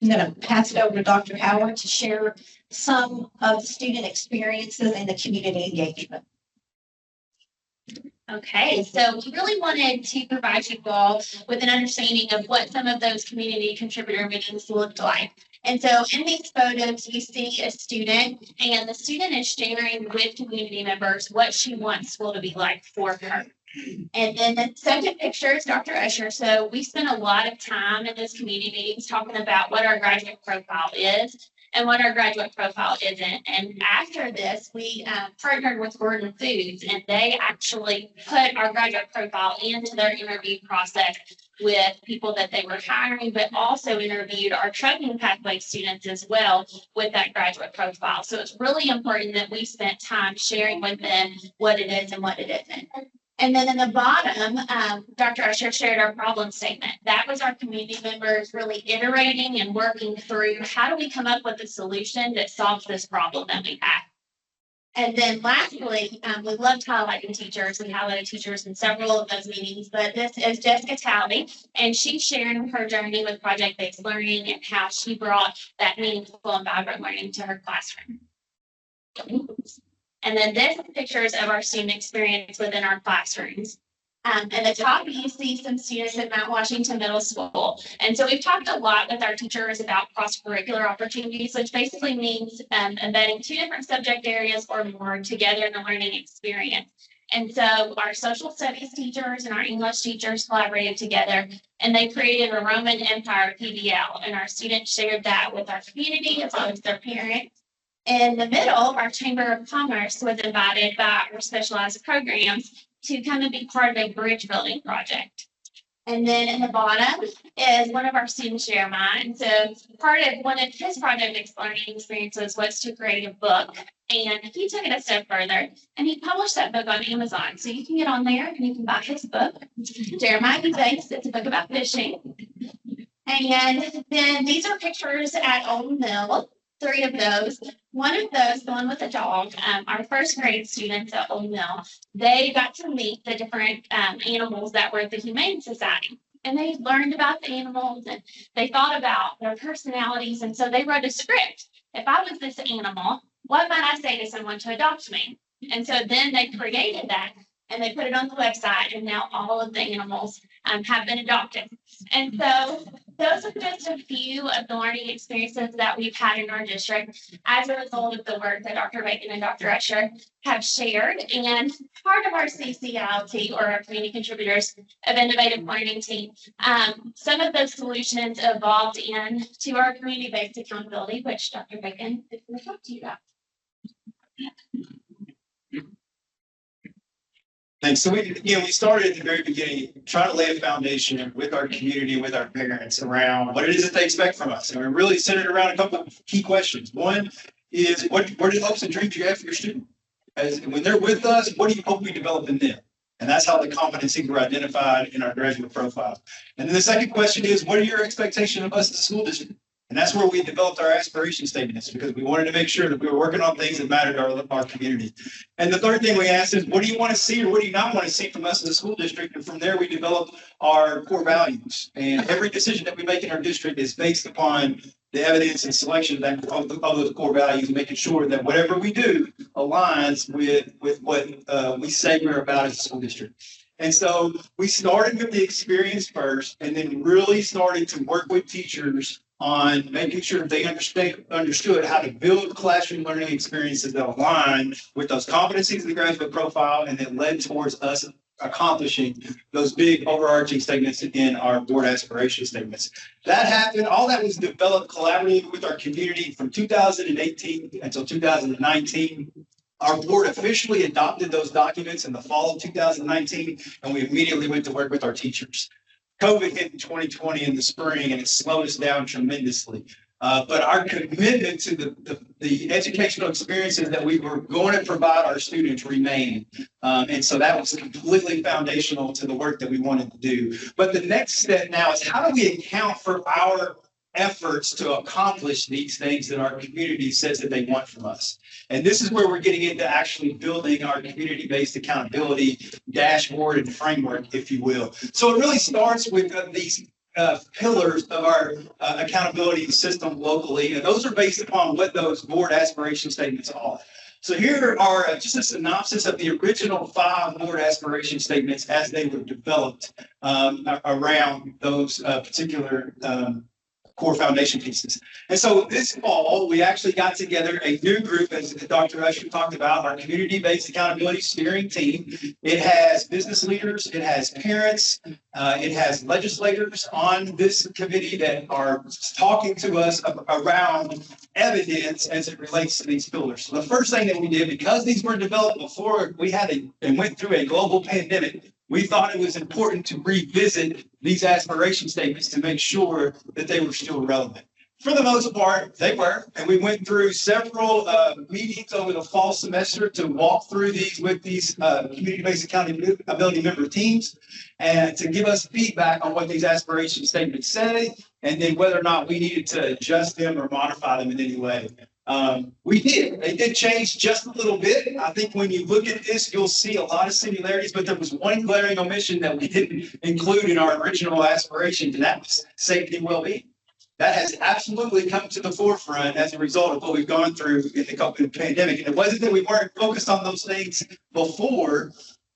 I'm going to pass it over to Dr. Howard to share some of the student experiences and the community engagement. Okay, so we really wanted to provide you all with an understanding of what some of those community contributor meetings looked like. And so in these photos, you see a student, and the student is sharing with community members what she wants school to be like for her. And then the second picture is Dr. Usher. So we spent a lot of time in this community meetings talking about what our graduate profile is and what our graduate profile isn't. And after this, we partnered with Gordon Foods, and they actually put our graduate profile into their interview process with people that they were hiring, but also interviewed our trucking pathway students as well with that graduate profile. So it's really important that we spent time sharing with them what it is and what it isn't. And then in the bottom, Dr. Usher shared our problem statement. That was our community members really iterating and working through how do we come up with a solution that solves this problem that we have. And then lastly, we loved highlighting teachers. We highlighted teachers in several of those meetings, but this is Jessica Talley, and she's sharing her journey with project-based learning and how she brought that meaningful and vibrant learning to her classroom. And then this is pictures of our student experience within our classrooms. At the top, you see some students at Mount Washington Middle School. And so we've talked a lot with our teachers about cross-curricular opportunities, which basically means embedding two different subject areas or more together in the learning experience. And so our social studies teachers and our English teachers collaborated together, and they created a Roman Empire PBL, and our students shared that with our community as well as their parents. In the middle, our Chamber of Commerce was invited by our specialized programs to come and be part of a bridge building project. And then in the bottom is one of our students, Jeremiah. And so part of one of his project learning experiences was to create a book. And he took it a step further and he published that book on Amazon. So you can get on there and you can buy his book, Jeremiah Thanks. It's a book about fishing. And then these are pictures at Old Mill. 3 of those. One of those, the one with the dog, our first grade students at Old Mill, they got to meet the different animals that were at the Humane Society. And they learned about the animals and they thought about their personalities. And so they wrote a script. If I was this animal, what might I say to someone to adopt me? And so then they created that and they put it on the website. And now all of the animals have been adopted. And so those are just a few of the learning experiences that we've had in our district as a result of the work that Dr. Bacon and Dr. Usher have shared. And part of our CCILT, or our Community Contributors of Innovative Learning team, some of those solutions evolved into our community-based accountability, which Dr. Bacon is going to talk to you about. Thanks. So we started at the very beginning, trying to lay a foundation with our community, with our parents around what it is that they expect from us. And we're really centered around a couple of key questions. One is what are the hopes and dreams you have for your student? When they're with us, what do you hope we develop in them? And that's how the competencies were identified in our graduate profile. And then the second question is, what are your expectations of us as a school district? And that's where we developed our aspiration statements, because we wanted to make sure that we were working on things that mattered to our community. And the third thing we asked is, what do you want to see or what do you not want to see from us as a school district? And from there, we developed our core values. And every decision that we make in our district is based upon the evidence and selection of those core values, making sure that whatever we do aligns with what we say we're about as a school district. And so we started with the experience first, and then really started to work with teachers on making sure they understood how to build classroom learning experiences that align with those competencies in the graduate profile, and that led towards us accomplishing those big overarching statements in our board aspiration statements. That happened, all that was developed collaboratively with our community from 2018 until 2019. Our board officially adopted those documents in the fall of 2019, and we immediately went to work with our teachers. COVID hit in 2020 in the spring, and it slowed us down tremendously. But our commitment to the educational experiences that we were going to provide our students remained. And so that was completely foundational to the work that we wanted to do. But the next step now is, how do we account for our efforts to accomplish these things that our community says that they want from us? And this is where we're getting into actually building our community-based accountability dashboard and framework, if you will. So it really starts with these pillars of our accountability system locally, and those are based upon what those board aspiration statements are. So here are just a synopsis of the original 5 board aspiration statements as they were developed around those particular core foundation pieces. And so this fall, we actually got together a new group, as Dr. Usher talked about, our community-based accountability steering team. It has business leaders, it has parents, it has legislators on this committee that are talking to us around evidence as it relates to these pillars. So the first thing that we did, because these were developed before we had and went through a global pandemic, we thought it was important to revisit these aspiration statements to make sure that they were still relevant. For the most part, they were, and we went through several meetings over the fall semester to walk through these with these community-based accountability member teams, and to give us feedback on what these aspiration statements say, and then whether or not we needed to adjust them or modify them in any way. They did change just a little bit. I think when you look at this, you'll see a lot of similarities, but there was one glaring omission that we didn't include in our original aspirations, and that was safety and well-being. That has absolutely come to the forefront as a result of what we've gone through in the COVID pandemic. And it wasn't that we weren't focused on those things before,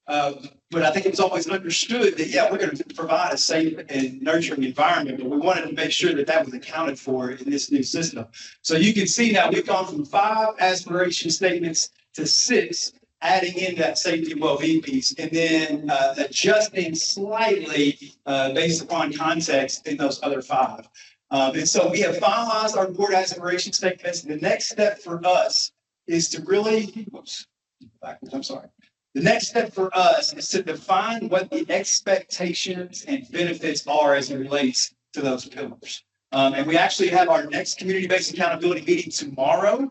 but I think it was always understood that, yeah, we're going to provide a safe and nurturing environment, but we wanted to make sure that that was accounted for in this new system. So you can see now we've gone from 5 aspiration statements to 6, adding in that safety and well-being piece, and then adjusting slightly based upon context in those other 5. And so we have finalized our board aspiration statements. The next step for us is to really, The next step for us is to define what the expectations and benefits are as it relates to those pillars. And we actually have our next community-based accountability meeting tomorrow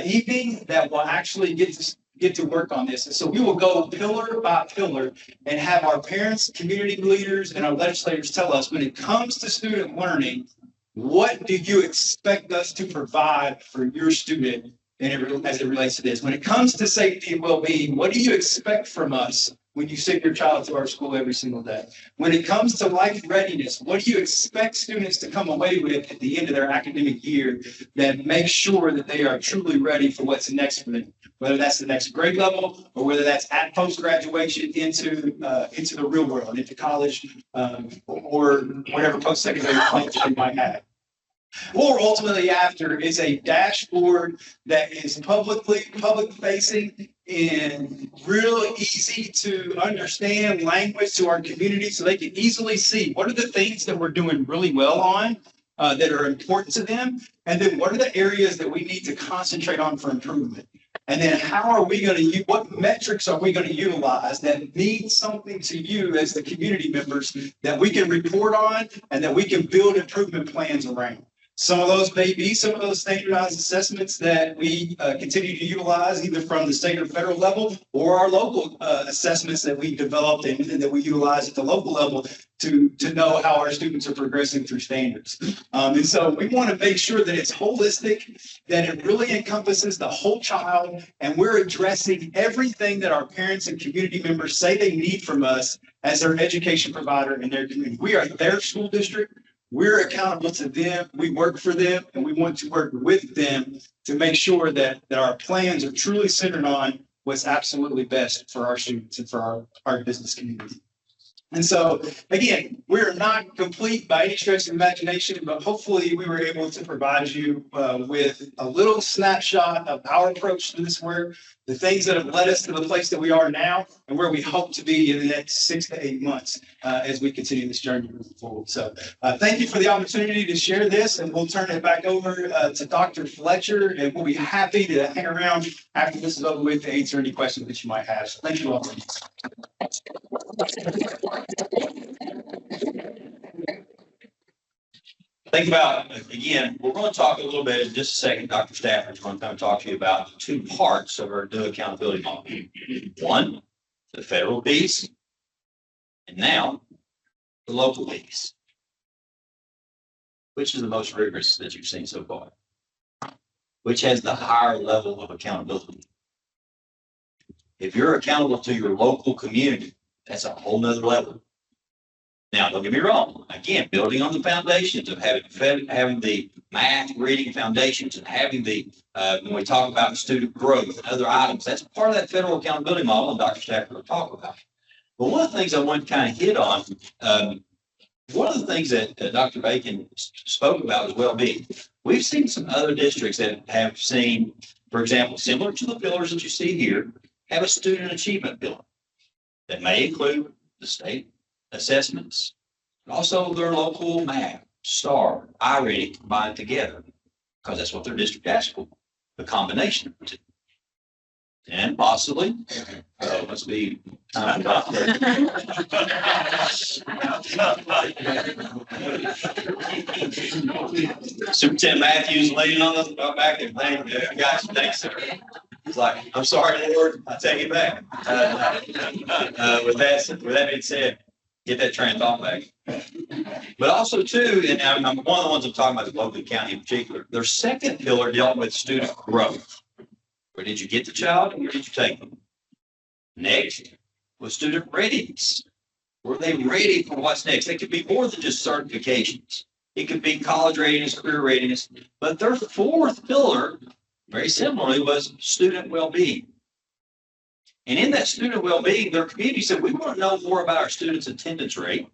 evening that will actually get to work on this. And so we will go pillar by pillar and have our parents, community leaders, and our legislators tell us, when it comes to student learning, what do you expect us to provide for your student as it relates to this? When it comes to safety and well-being, what do you expect from us when you send your child to our school every single day? When it comes to life readiness, what do you expect students to come away with at the end of their academic year that makes sure that they are truly ready for what's next for them? Whether that's the next grade level or whether that's at post-graduation into the real world, into college, or whatever post-secondary plans they might have. Or ultimately after is a dashboard that is public-facing and really easy to understand language to our community, so they can easily see what are the things that we're doing really well on that are important to them, and then what are the areas that we need to concentrate on for improvement. And then how are we going to what metrics are we going to utilize that mean something to you as the community members that we can report on and that we can build improvement plans around? Some of those may be some of those standardized assessments that we continue to utilize either from the state or federal level, or our local assessments that we developed and that we utilize at the local level to know how our students are progressing through standards. And so we want to make sure that it's holistic, that it really encompasses the whole child, and we're addressing everything that our parents and community members say they need from us as their education provider in their community. We are their school district. We're accountable to them. We work for them, and we want to work with them to make sure that our plans are truly centered on what's absolutely best for our students and for our business community. And so, again, we're not complete by any stretch of imagination, but hopefully we were able to provide you with a little snapshot of our approach to this work, the things that have led us to the place that we are now, and where we hope to be in the next 6 to 8 months as we continue this journey moving forward. So thank you for the opportunity to share this, and we'll turn it back over to Dr. Fletcher, and we'll be happy to hang around after this is over with to answer any questions that you might have. So thank you all. Think about, again, we're going to talk a little bit in just a second. Dr. Stafford's going to come talk to you about the 2 parts of our new accountability model. One, the federal piece, and now the local piece. Which is the most rigorous that you've seen so far? Which has the higher level of accountability? If you're accountable to your local community, that's a whole nother level. Now, don't get me wrong. Again, building on the foundations of having the math, reading foundations, and having the, when we talk about student growth and other items, that's part of that federal accountability model, and Dr. Stafford will talk about. But one of the things I want to kind of hit on, one of the things that Dr. Bacon spoke about is well-being. We've seen some other districts that have seen, for example, similar to the pillars that you see here, have a student achievement pillar that may include the state assessments, but also their local math, STAR, iReading combined together, because that's what their district asked for, the combination of the 2. And possibly, must be time Superintendent Matthews leaning on the back and thank you guys. Thanks, sir. He's like, I'm sorry, Lord, I take it back. With that being said, Get that train of thought back. But also too, and I'm one of the ones I'm talking about, the local county in particular, their second pillar dealt with student growth. Where did you get the child and where did you take them? Next was student readiness. Were they ready for what's next? It could be more than just certifications. It could be college readiness, career readiness. But their fourth pillar, very similarly, was student well-being. And in that student well-being, their community said, we want to know more about our students' attendance rate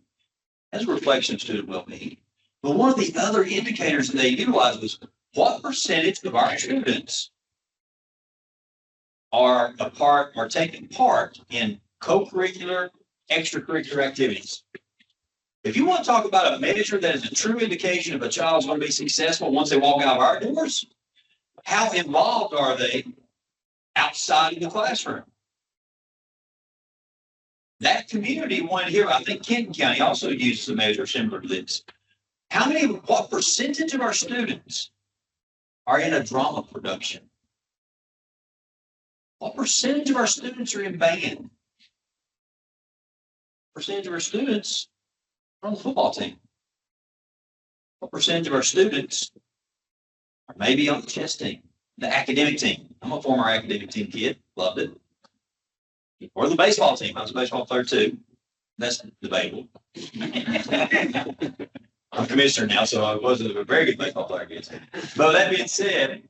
as a reflection of student well-being. But one of the other indicators that they utilized was what percentage of our students are taking part in co-curricular, extracurricular activities. If you want to talk about a measure that is a true indication of a child's going to be successful once they walk out of our doors, how involved are they outside of the classroom? That community wanted to hear, I think Kenton County also uses a measure similar to this. What percentage of our students are in a drama production? What percentage of our students are in band? What percentage of our students are on the football team? What percentage of our students are maybe on the chess team, the academic team? I'm a former academic team kid, loved it. Or the baseball team. I was a baseball player too. That's debatable. I'm commissioner now, so I wasn't a very good baseball player, I guess. But that being said,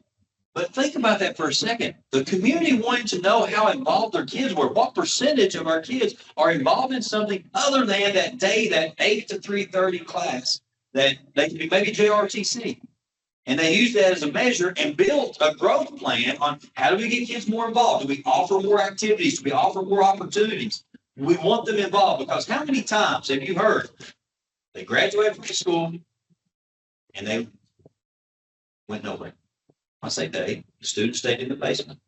but think about that for a second. The community wanted to know how involved their kids were. What percentage of our kids are involved in something other than that day, that 8 to 3:30 class that they can be maybe JRTC. And they used that as a measure and built a growth plan on how do we get kids more involved? Do we offer more activities? Do we offer more opportunities? We want them involved because how many times have you heard they graduated from school and they went nowhere? I say they, the students stayed in the basement.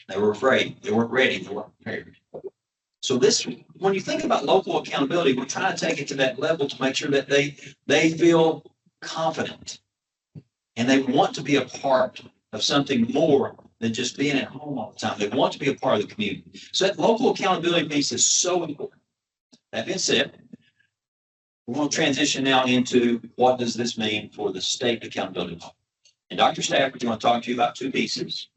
They were afraid. They weren't ready. They weren't prepared. So when you think about local accountability, we're trying to take it to that level to make sure that they feel confident. And they want to be a part of something more than just being at home all the time. They want to be a part of the community. So that local accountability piece is so important. That being said, we're going to transition now into what does this mean for the state accountability model. And Dr. Stafford, I want to talk to you about two pieces.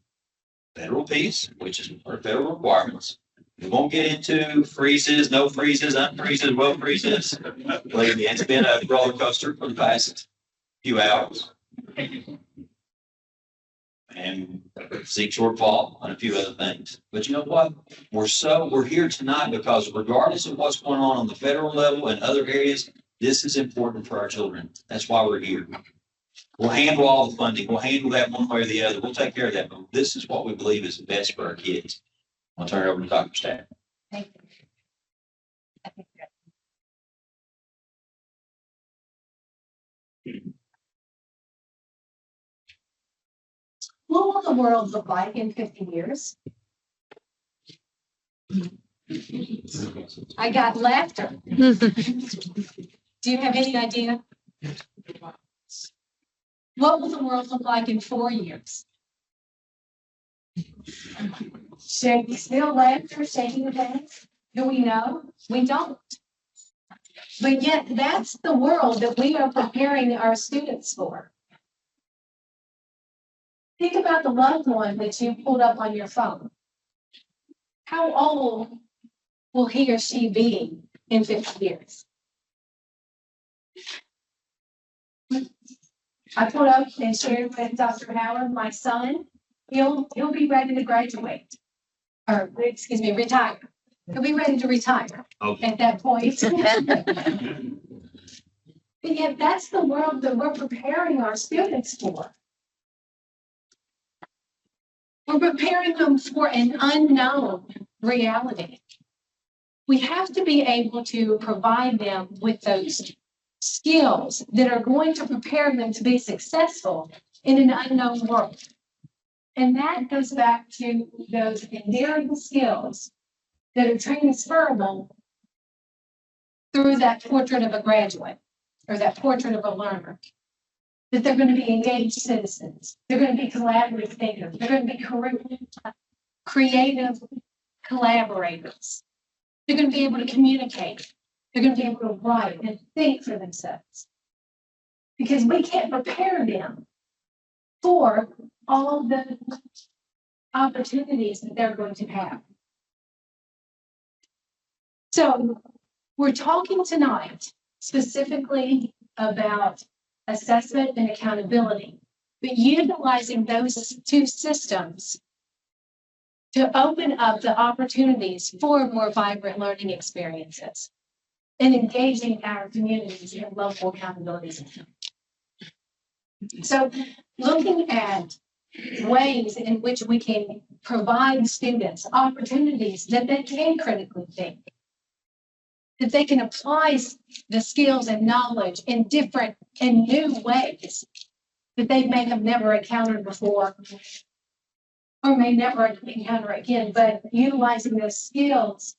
Federal piece, which is our federal requirements. We won't get into freezes, no freezes, unfreezes, well freezes. Believe me, it's been a roller coaster for the past few hours. And seek shortfall and a few other things. But you know what? We're here tonight because regardless of what's going on the federal level and other areas, this is important for our children. That's why we're here. We'll handle all the funding. We'll handle that one way or the other. We'll take care of that. But this is what we believe is best for our kids. I'll turn it over to Dr. Stafford. Thank you. What will the world look like in 50 years? I got laughter. Do you have any idea? What will the world look like in 4 years? Still laughter, shaking the head? Do we know? We don't. But yet that's the world that we are preparing our students for. Think about the loved one that you pulled up on your phone. How old will he or she be in 50 years? I pulled up and shared with Dr. Howard, my son, he'll be ready to graduate. Or, excuse me, retire. He'll be ready to retire at that point. But yet that's the world that we're preparing our students for. We're preparing them for an unknown reality. We have to be able to provide them with those skills that are going to prepare them to be successful in an unknown world. And that goes back to those endearing skills that are transferable through that portrait of a graduate or that portrait of a learner. That they're going to be engaged citizens. They're going to be collaborative thinkers. They're going to be creative collaborators. They're going to be able to communicate They're going to be able to write and think for themselves. Because we can't prepare them for all the opportunities that they're going to have. So we're talking tonight specifically about assessment and accountability, but utilizing those two systems to open up the opportunities for more vibrant learning experiences and engaging our communities in local accountability. So looking at ways in which we can provide students opportunities that they can critically think, that they can apply the skills and knowledge in different and new ways that they may have never encountered before or may never encounter again, but utilizing those skills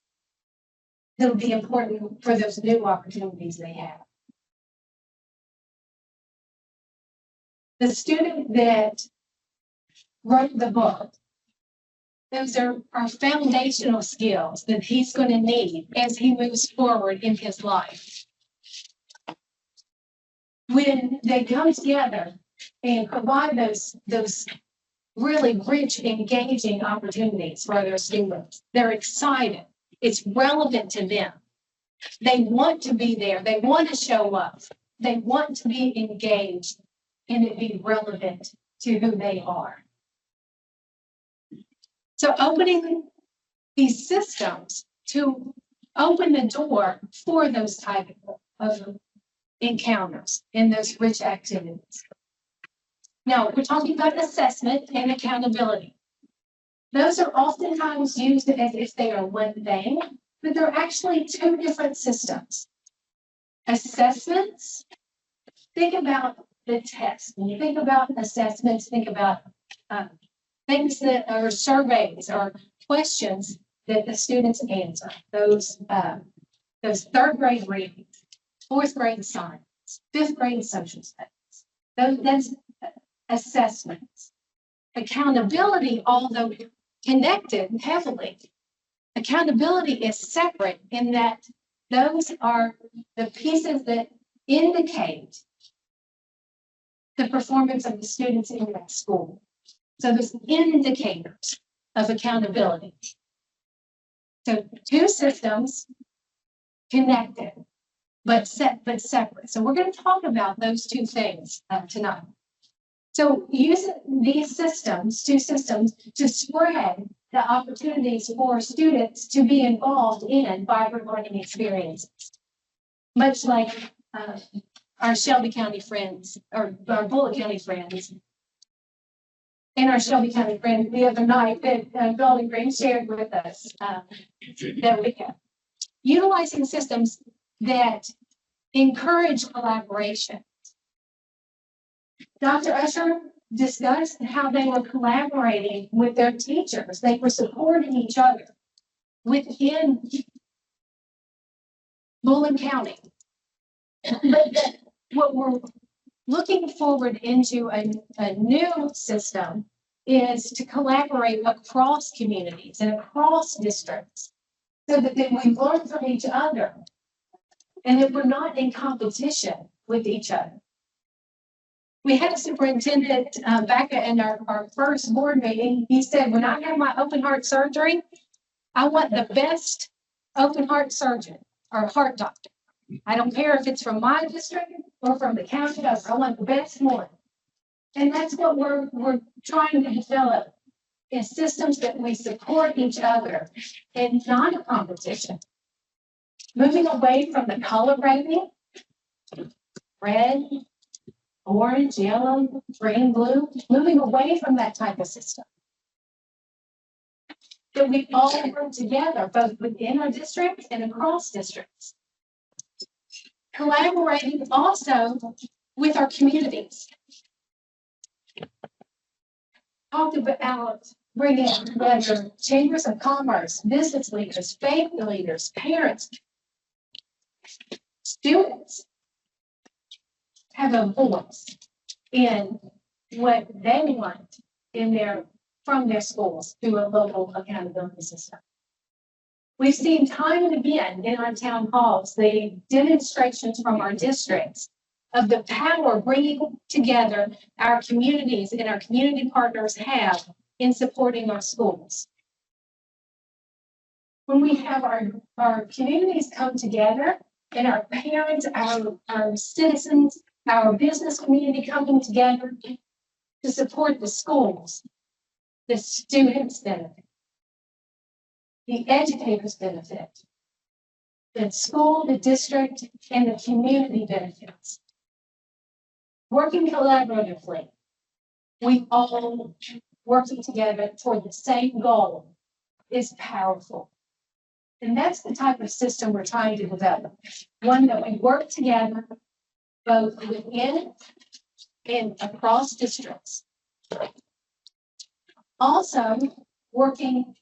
that will be important for those new opportunities they have. The student that wrote the book, those are foundational skills that he's going to need as he moves forward in his life. When they come together and provide those really rich, engaging opportunities for their students, they're excited. It's relevant to them. They want to be there. They want to show up. They want to be engaged and it be relevant to who they are. So opening these systems to open the door for those type of encounters and those rich activities. Now, we're talking about assessment and accountability. Those are oftentimes used as if they are one thing, but they're actually two different systems. Assessments, think about the test. When you think about assessments, think about things that are surveys or questions that the students answer. Those third grade reading, fourth grade science, fifth grade social studies. That's assessments. Accountability, although connected heavily, accountability is separate in that those are the pieces that indicate the performance of the students in that school. So there's indicators of accountability. So two systems connected, but separate. So we're going to talk about those two things tonight. So using these systems, two systems, to spread the opportunities for students to be involved in vibrant learning experiences. Much like our Shelby County friends, or our Bullitt County friends, and our Shelby County friend the other night that Golden Green shared with us that we have. Utilizing systems that encourage collaboration. Dr. Usher discussed how they were collaborating with their teachers. They were supporting each other within Bullitt County. But what we're looking forward into a new system is to collaborate across communities and across districts so that then we learn from each other and that we're not in competition with each other. We had a superintendent back in our first board meeting. He said, when I have my open heart surgery, I want the best open heart surgeon or heart doctor. I don't care if it's from my district or from the county. I want the best one. And that's what we're trying to develop, is systems that we support each other and not a competition. Moving away from the color rating, red, orange, yellow, green, blue, moving away from that type of system. That we all work together, both within our districts and across districts. Collaborating also with our communities. Talked about bringing together chambers of commerce, business leaders, faith leaders, parents, students have a voice in what they want from their schools through a local accountability system. We've seen time and again in our town halls, the demonstrations from our districts of the power bringing together our communities and our community partners have in supporting our schools. When we have our communities come together and our parents, our citizens, our business community coming together to support the schools, the students benefit, the educators benefit, the school, the district, and the community benefits. Working collaboratively, we all working together toward the same goal is powerful. And that's the type of system we're trying to develop. One that we work together both within and across districts. Also, working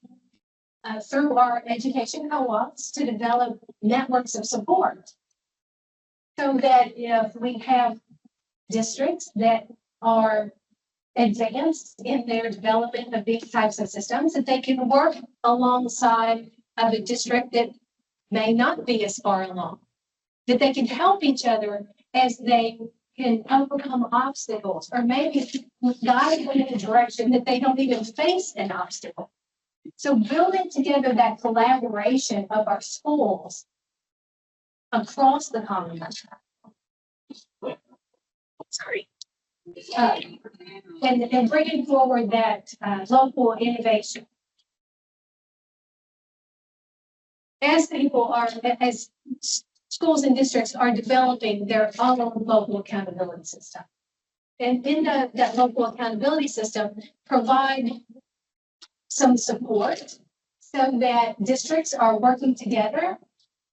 through our education co-ops to develop networks of support. So that if we have districts that are advanced in their development of these types of systems, that they can work alongside of a district that may not be as far along, that they can help each other as they can overcome obstacles, or maybe guide them in a direction that they don't even face an obstacle. So building together that collaboration of our schools across the Commonwealth. Sorry. And bringing forward that local innovation. As schools and districts are developing their own local accountability system. And in that local accountability system, provide some support so that districts are working together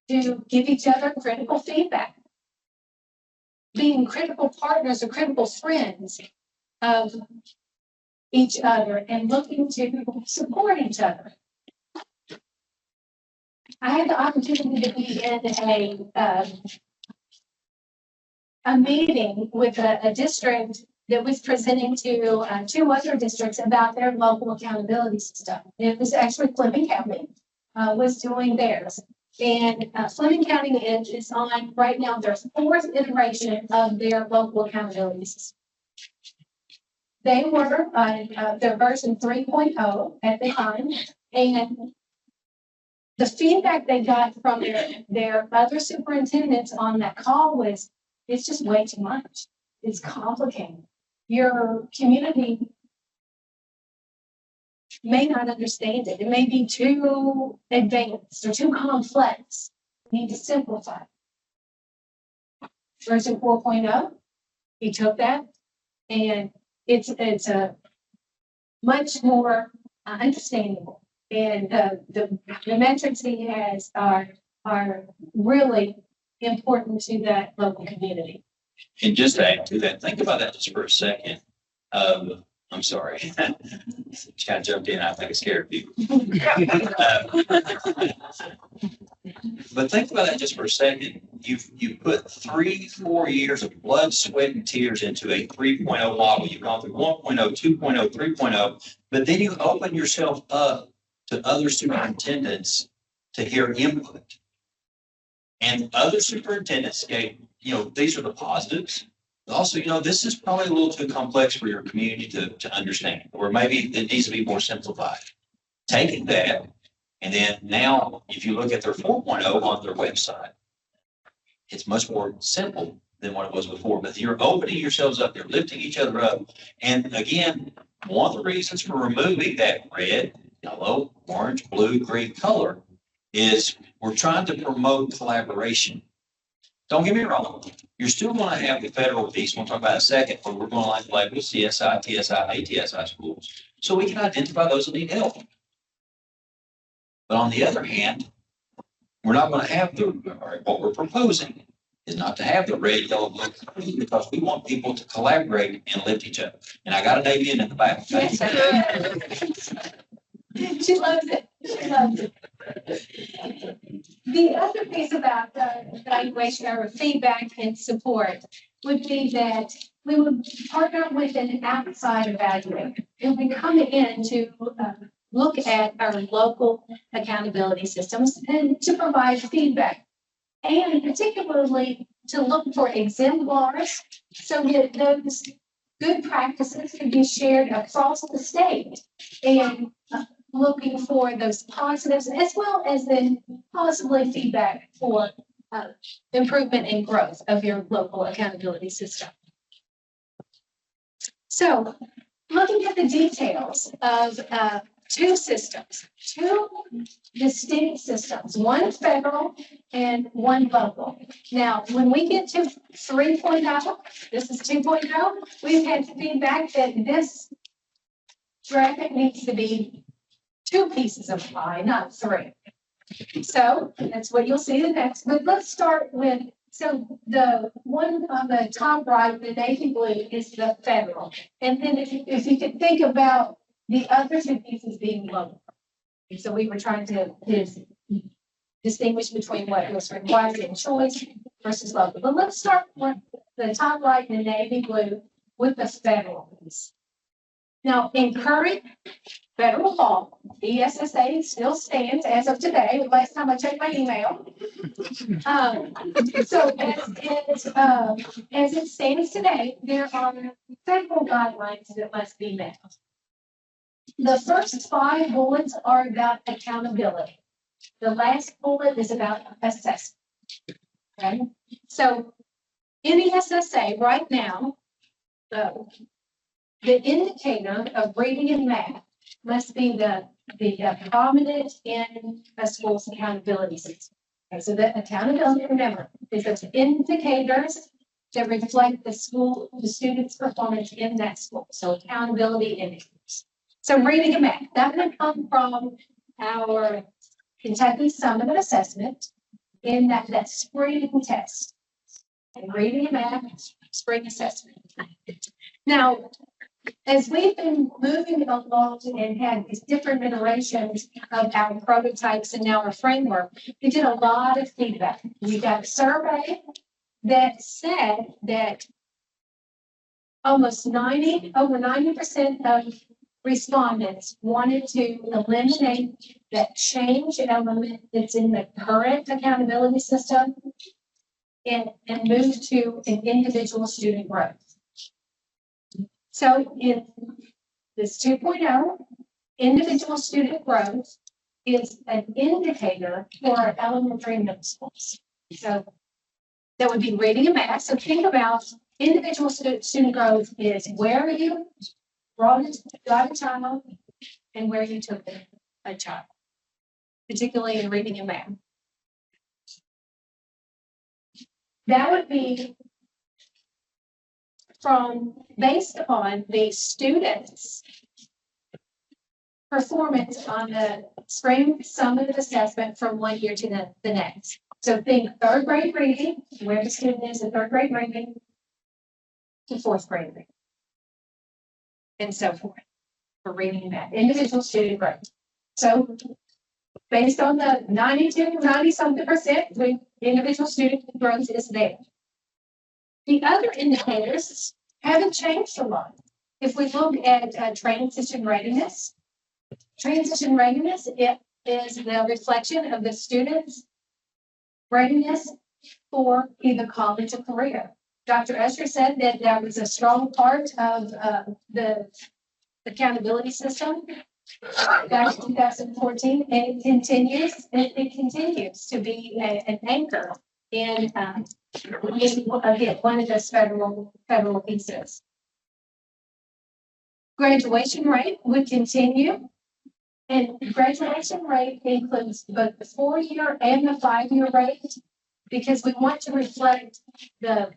to give each other critical feedback. Being critical partners or critical friends of each other and looking to support each other. I had the opportunity to be in a meeting with a district that was presenting to two other districts about their local accountability system. It was actually Fleming County was doing theirs. And Fleming County is on right now their fourth iteration of their local accountability system. They were on their version 3.0 at the time, and the feedback they got from their other superintendents on that call was, it's just way too much. It's complicated. Your community may not understand it. It may be too advanced or too complex. You need to simplify. Version 4.0, he took that, and it's a much more understandable. And the metrics he has are really important to that local community. And just to add to that, think about that just for a second. I'm sorry. Just kind of jumped in. I think it scared people. But think about that just for a second. You put 3-4 years of blood, sweat, and tears into a 3.0 model. You've gone through 1.0, 2.0, 3.0, but then you open yourself up to other superintendents to hear input. And other superintendents gave, these are the positives. Also, this is probably a little too complex for your community to understand, or maybe it needs to be more simplified. Taking that, and then now, if you look at their 4.0 on their website, it's much more simple than what it was before. But you're opening yourselves up, you're lifting each other up. And again, one of the reasons for removing that red, yellow, orange, blue, green color is we're trying to promote collaboration. Don't get me wrong. You're still going to have the federal piece. We'll talk about in a second, where we're going to label CSI, TSI, ATSI schools, so we can identify those that need help. But on the other hand, we're not going to have what we're proposing is not to have the red, yellow, blue, green, because we want people to collaborate and lift each other. And I got an avian in the back. Yes. She loves it. She loves it. The other piece about the evaluation or feedback and support would be that we would partner with an outside evaluator who would come in to look at our local accountability systems and to provide feedback. And particularly to look for exemplars so that those good practices can be shared across the state. And looking for those positives as well as then possibly feedback for improvement and growth of your local accountability system. So looking at the details of two systems, two distinct systems, one federal and one local. Now, when we get to 3.0, this is 2.0, we've had feedback that this graphic needs to be two pieces of pie, not three. So that's what you'll see the next. But let's start with, so the one on the top right, the navy blue, is the federal. And then if you could think about the other two pieces being local. So we were trying to distinguish between what was required in choice versus local. But let's start with the top right, the navy blue, with the federal piece. Now, in current federal law, ESSA still stands as of today, the last time I checked my email. So as it stands today, there are federal guidelines that must be met. The first 5 bullets are about accountability. The last bullet is about assessment. Okay, so in ESSA right now, the indicator of reading and math must be the prominent in a school's accountability system. Okay, so the accountability, remember, is those indicators that reflect the student's performance in that school. So accountability indicators. So reading and math, that would come from our Kentucky Summative Assessment in that spring test. And reading and math, spring assessment. Now, as we've been moving along and had these different iterations of our prototypes and now our framework, we did a lot of feedback. We got a survey that said that over 90% of respondents wanted to eliminate that change element that's in the current accountability system and move to an individual student growth. So in this 2.0, individual student growth is an indicator for our elementary and middle schools. So that would be reading and math. So think about individual student growth is where you got a child and where you took a child, particularly in reading and math. That would be based on the students' performance on the spring summative assessment from one year to the next. So think 3rd grade reading, where the student is in 3rd grade reading, to 4th grade reading, and so forth for reading and math, individual student growth. So based on the 90-something%, the individual student growth is there. The other indicators haven't changed a lot. If we look at transition readiness, it is the reflection of the student's readiness for either college or career. Dr. Usher said that that was a strong part of the accountability system back in 2014, and it continues to be an anchor in again, one of those federal pieces. Graduation rate would continue, and graduation rate includes both the 4-year and the 5-year rate, because we want to reflect the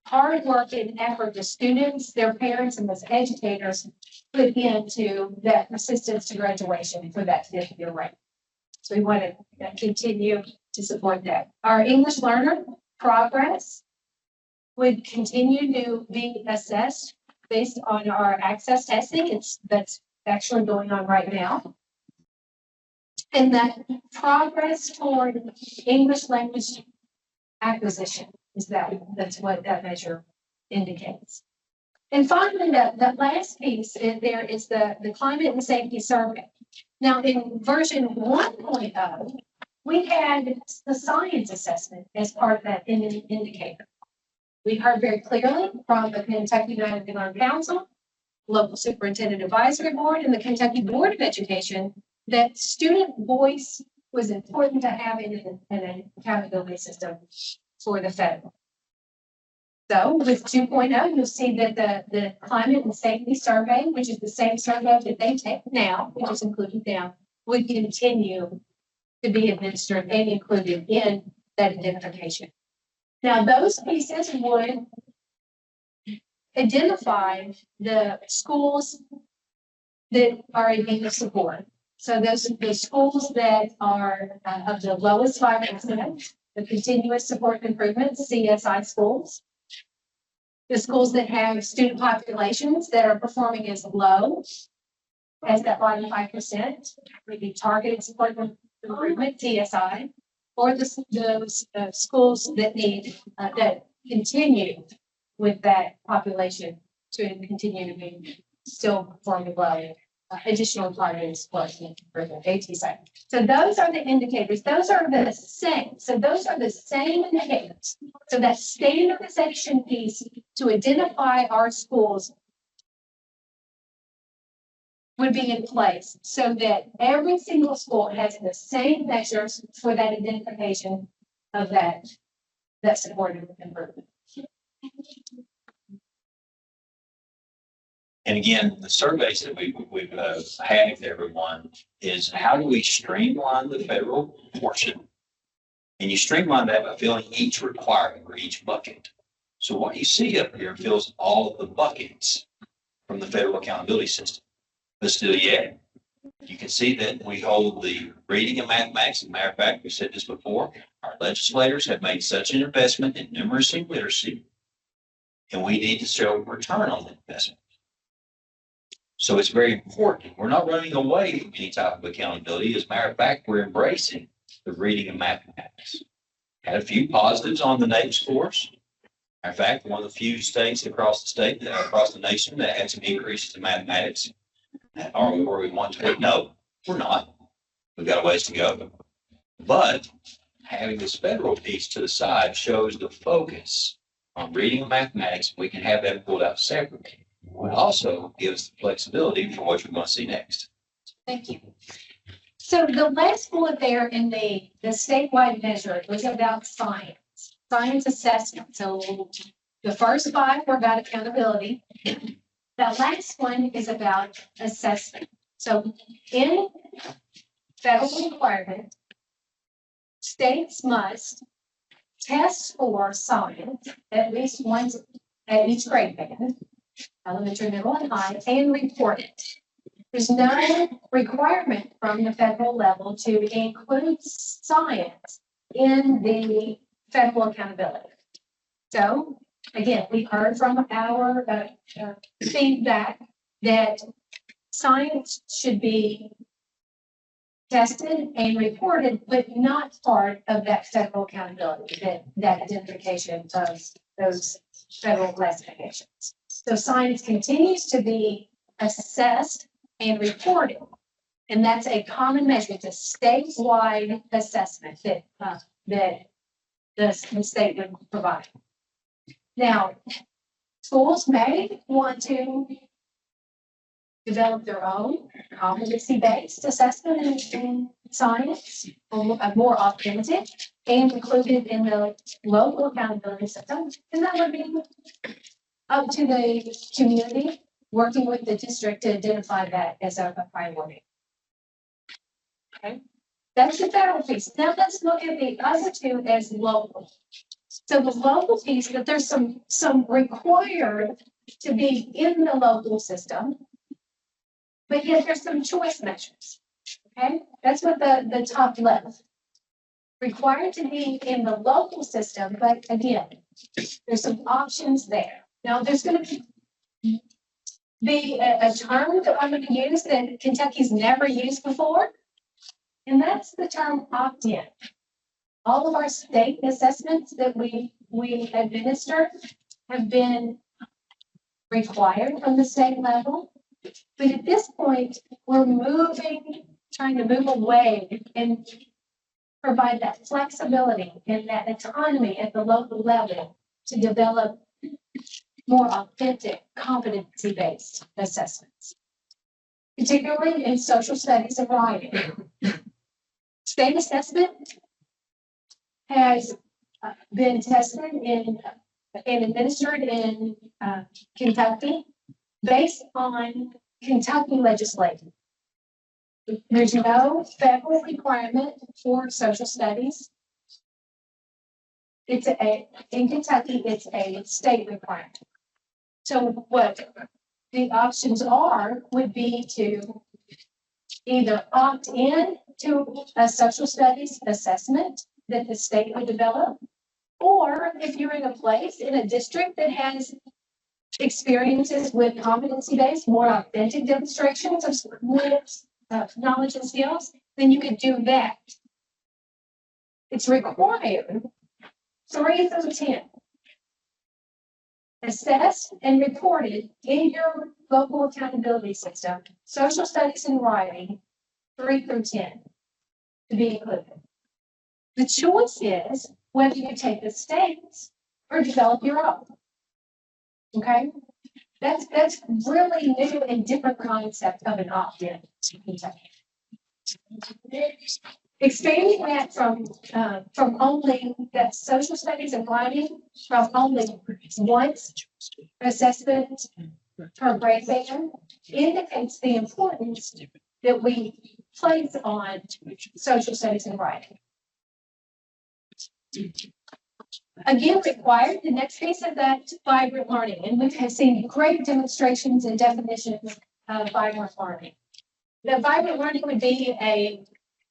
hard work and effort the students, their parents, and those educators put into that assistance to graduation for that 5th-year rate. So we want to continue to support that. Our English learner progress would continue to be assessed based on our access testing. That's actually going on right now. And that progress toward English language acquisition that's what that measure indicates. And finally, the last piece in there is the climate and safety survey. Now, in version 1.0, we had the science assessment as part of that indicator. We heard very clearly from the Kentucky United Alarm Council, local superintendent advisory board, and the Kentucky Board of Education that student voice was important to have in an accountability system for the federal. So with 2.0, you'll see that the climate and safety survey, which is the same survey that they take now, which is included now, would continue to be administered and included in that identification. Now, those pieces would identify the schools that are in need of support. So those are the schools that are of the lowest violence index, the continuous support improvement, CSI schools. The schools that have student populations that are performing as low as that 5%, maybe targeted support improvement, TSI, or those schools that need that continue with that population to continue to be still performing well. Additional targeted support improvement, ATSI. So those are the indicators. Those are the same. So those are the same indicators. So that standardization piece to identify our schools would be in place so that every single school has the same measures for that identification of that supportive improvement. And again, the surveys that we've had with everyone is how do we streamline the federal portion? And you streamline that by filling each requirement or each bucket. So what you see up here fills all of the buckets from the federal accountability system. But still yet, you can see that we hold the reading and mathematics. As a matter of fact, we said this before, our legislators have made such an investment in numeracy literacy, and we need to show a return on the investment. So it's very important. We're not running away from any type of accountability. As a matter of fact, we're embracing the reading and mathematics. Had a few positives on the NAEP scores. Matter of fact, one of the few states across the state, across the nation that had some increases in mathematics. Are we where we want to be? No, we're not. We've got a ways to go. But having this federal piece to the side shows the focus on reading and mathematics. We can have that pulled out separately. It also gives the flexibility for what you're going to see next. Thank you. So the last bullet there in the statewide measure was about science assessment. So the first 5 were about accountability. That last one is about assessment. So in federal requirement, states must test for science at least once at each grade band, elementary, middle, and high, and report it. There's no requirement from the federal level to include science in the federal accountability. So again, we heard from our feedback that science should be tested and reported, but not part of that federal accountability, that identification of those federal classifications. So science continues to be assessed and reported, and that's a common measure. It's a statewide assessment that the state would provide. Now, schools may want to develop their own competency-based assessment in science, more authentic, and included in the local accountability system. And that would be up to the community working with the district to identify that as a priority. Okay, that's the federal piece. Now let's look at the other two as local. So the local piece, that there's some required to be in the local system, but yet there's some choice measures. Okay, that's what the top left. Required to be in the local system, but again, there's some options there. Now there's going to be a term that I'm going to use that Kentucky's never used before, and that's the term opt-in. All of our state assessments that we administer have been required from the state level. But at this point, we're trying to move away and provide that flexibility and that autonomy at the local level to develop more authentic, competency-based assessments, particularly in social studies and writing. State assessment has been tested and administered in Kentucky based on Kentucky legislation. There's no federal requirement for social studies. In Kentucky, it's a state requirement. So what the options would be to either opt in to a social studies assessment that the state would develop, or if you're in a district that has experiences with competency-based, more authentic demonstrations of knowledge and skills, then you could do that. It's required 3 through 10. Assessed and reported in your local accountability system, social studies and writing, 3 through 10 to be included. The choice is whether you take the state's or develop your own. Okay? That's really new and different concept of an opt-in. Expanding that from only that social studies and writing from only once assessment per grade band indicates the importance that we place on social studies and writing. Again, required, the next piece of that, vibrant learning. And we have seen great demonstrations and definitions of vibrant learning. The vibrant learning would be a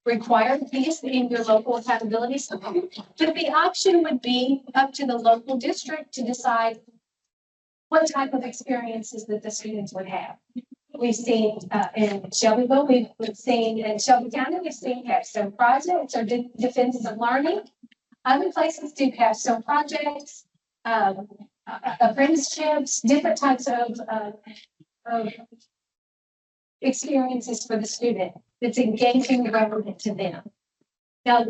required piece in your local accountability system, but the option would be up to the local district to decide what type of experiences that the students would have. We've seen in Shelbyville, we've seen in Shelby County, we've seen capstone projects or defenses of learning. Other places do capstone projects, apprenticeships, different types of experiences for the student that's engaging and relevant to them. Now,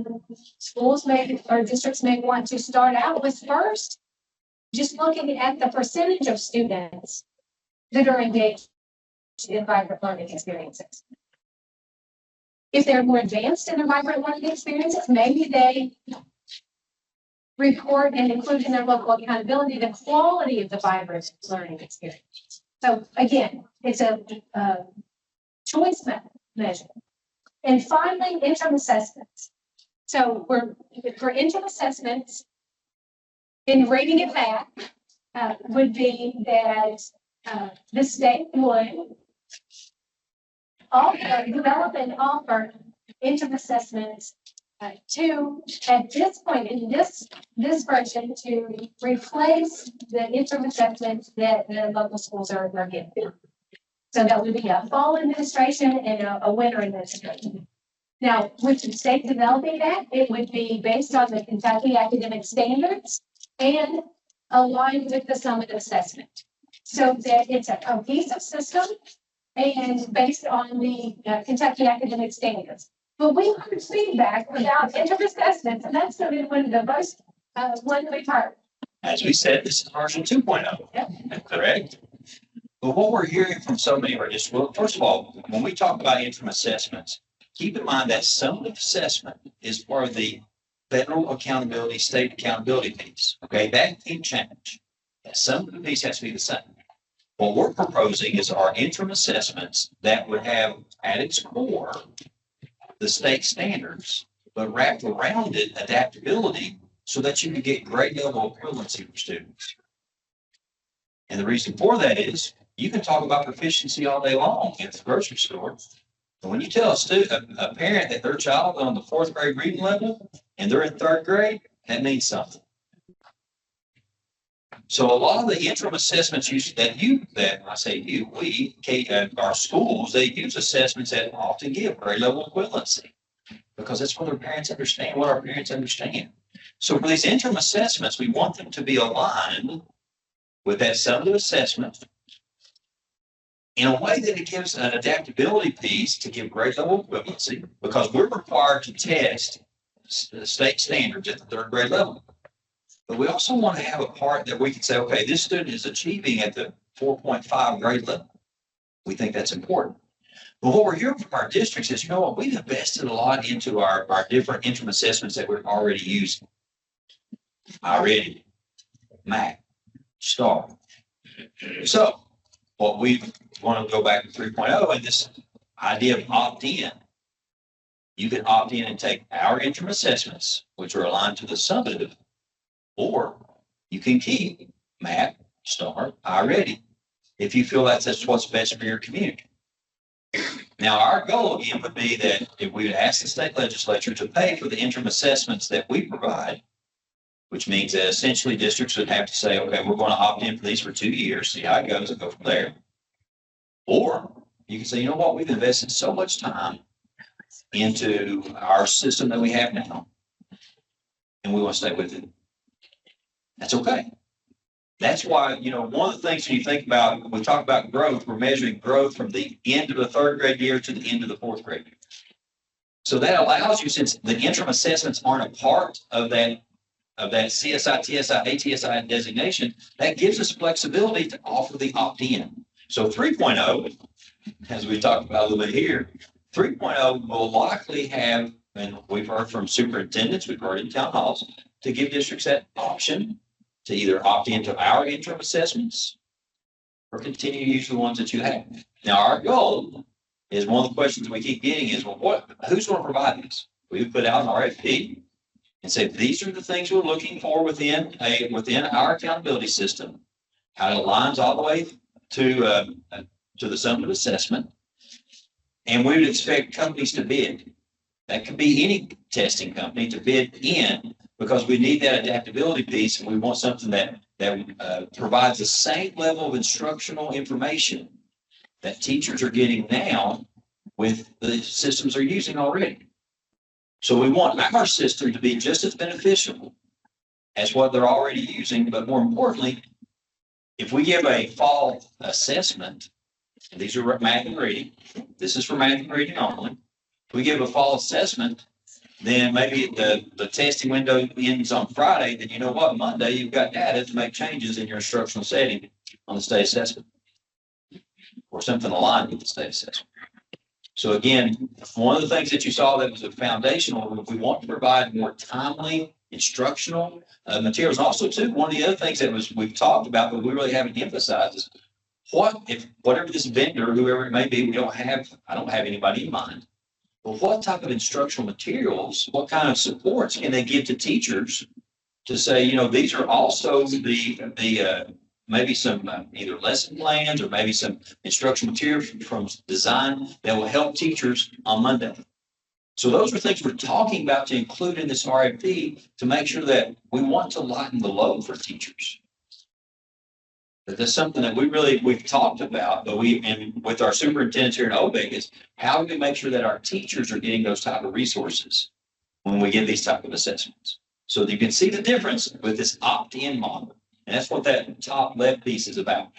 schools or districts may want to start out with first just looking at the percentage of students that are engaged in vibrant learning experiences. If they're more advanced in their vibrant learning experiences, maybe they report and include in their local accountability the quality of the vibrant learning experience. So again, it's a choice measure. And finally, interim assessments. So for interim assessments, in reading it back, would be that the state would develop and offer interim assessments to, at this point in this version, to replace the interim assessments that the local schools are getting. So that would be a fall administration and a winter administration. Now, with the state developing that, it would be based on the Kentucky academic standards and aligned with the summative assessment. So that it's a cohesive system and based on the Kentucky academic standards. But we heard feedback about interim assessments, and that's one of the most one we've heard. As we said, this is version 2.0. Yep. Correct? But what we're hearing from so many are just, well, first of all, when we talk about interim assessments, keep in mind that summative assessment is part of the federal accountability, state accountability piece. Okay, that can change. Some of the piece has to be the same. What we're proposing is our interim assessments that would have at its core the state standards, but wrapped around it adaptability so that you can get grade level equivalency for students. And the reason for that is you can talk about proficiency all day long at the grocery store. But when you tell a parent that their child is on the 4th grade reading level and they're in 3rd grade, that means something. So a lot of the interim assessments our schools, they use assessments that often give grade level equivalency because that's what our parents understand. So for these interim assessments, we want them to be aligned with that summative assessment in a way that it gives an adaptability piece to give grade level equivalency, because we're required to test state standards at the third grade level. But we also want to have a part that we can say, okay, this student is achieving at the 4.5 grade level. We think that's important. But what we're hearing from our districts is, you know what, we've invested a lot into our different interim assessments that we're already using. Already, MAC, STAR. So what we want to go back to 3.0 and this idea of opt-in. You can opt in and take our interim assessments, which are aligned to the summative, or you can keep MAP, STAR, iReady, if you feel that's what's best for your community. Now, our goal again would be that if we would ask the state legislature to pay for the interim assessments that we provide, which means that essentially districts would have to say, okay, we're going to opt in for these for 2 years, see how it goes, and go from there. Or you can say, you know what, we've invested so much time into our system that we have now, and we want to stay with it. That's okay. That's why, you know, one of the things when you think about, when we talk about growth, we're measuring growth from the end of the third grade year to the end of the fourth grade year. So that allows you, since the interim assessments aren't a part of that CSI, TSI, ATSI designation, that gives us flexibility to offer the opt-in. So 3.0, as we talked about a little bit here, 3.0 will likely have, and we've heard from superintendents, we've heard in town halls, to give districts that option to either opt into our interim assessments or continue to use the ones that you have. Now, our goal is, one of the questions we keep getting is, well, who's going to provide this? We would put out an RFP and say, these are the things we're looking for within our accountability system, how it aligns all the way to the summative assessment. And we would expect companies to bid. That could be any testing company to bid in, because we need that adaptability piece, and we want something that provides the same level of instructional information that teachers are getting now with the systems they're using already. So we want our system to be just as beneficial as what they're already using, but more importantly, if we give a fall assessment, and these are math and reading, this is for math and reading only. If we give a fall assessment, then maybe the testing window ends on Friday, then you know what, Monday you've got data to make changes in your instructional setting on the state assessment or something aligned with the state assessment. So again, one of the things that you saw that was a foundational, we want to provide more timely instructional materials. Also too, one of the other things that we've talked about, but we really haven't emphasized is, whatever this vendor, whoever it may be, I don't have anybody in mind. But what type of instructional materials, what kind of supports can they give to teachers to say, you know, these are also the maybe some either lesson plans or maybe some instructional materials from design that will help teachers on Monday. So those are things we're talking about to include in this RFP to make sure that we want to lighten the load for teachers. That's something that we've talked about, but and with our superintendents here at OVEC is, how do we make sure that our teachers are getting those type of resources when we give these type of assessments? So you can see the difference with this opt-in model. And that's what that top left piece is about.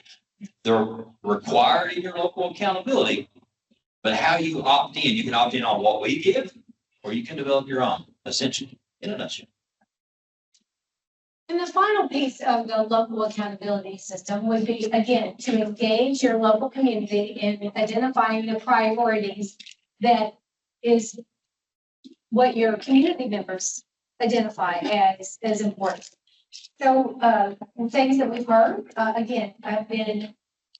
They're required in your local accountability, but how you opt in, you can opt in on what we give, or you can develop your own, essentially, in a nutshell. And the final piece of the local accountability system would be, again, to engage your local community in identifying the priorities that is what your community members identify as important. So things that we've heard, again, have been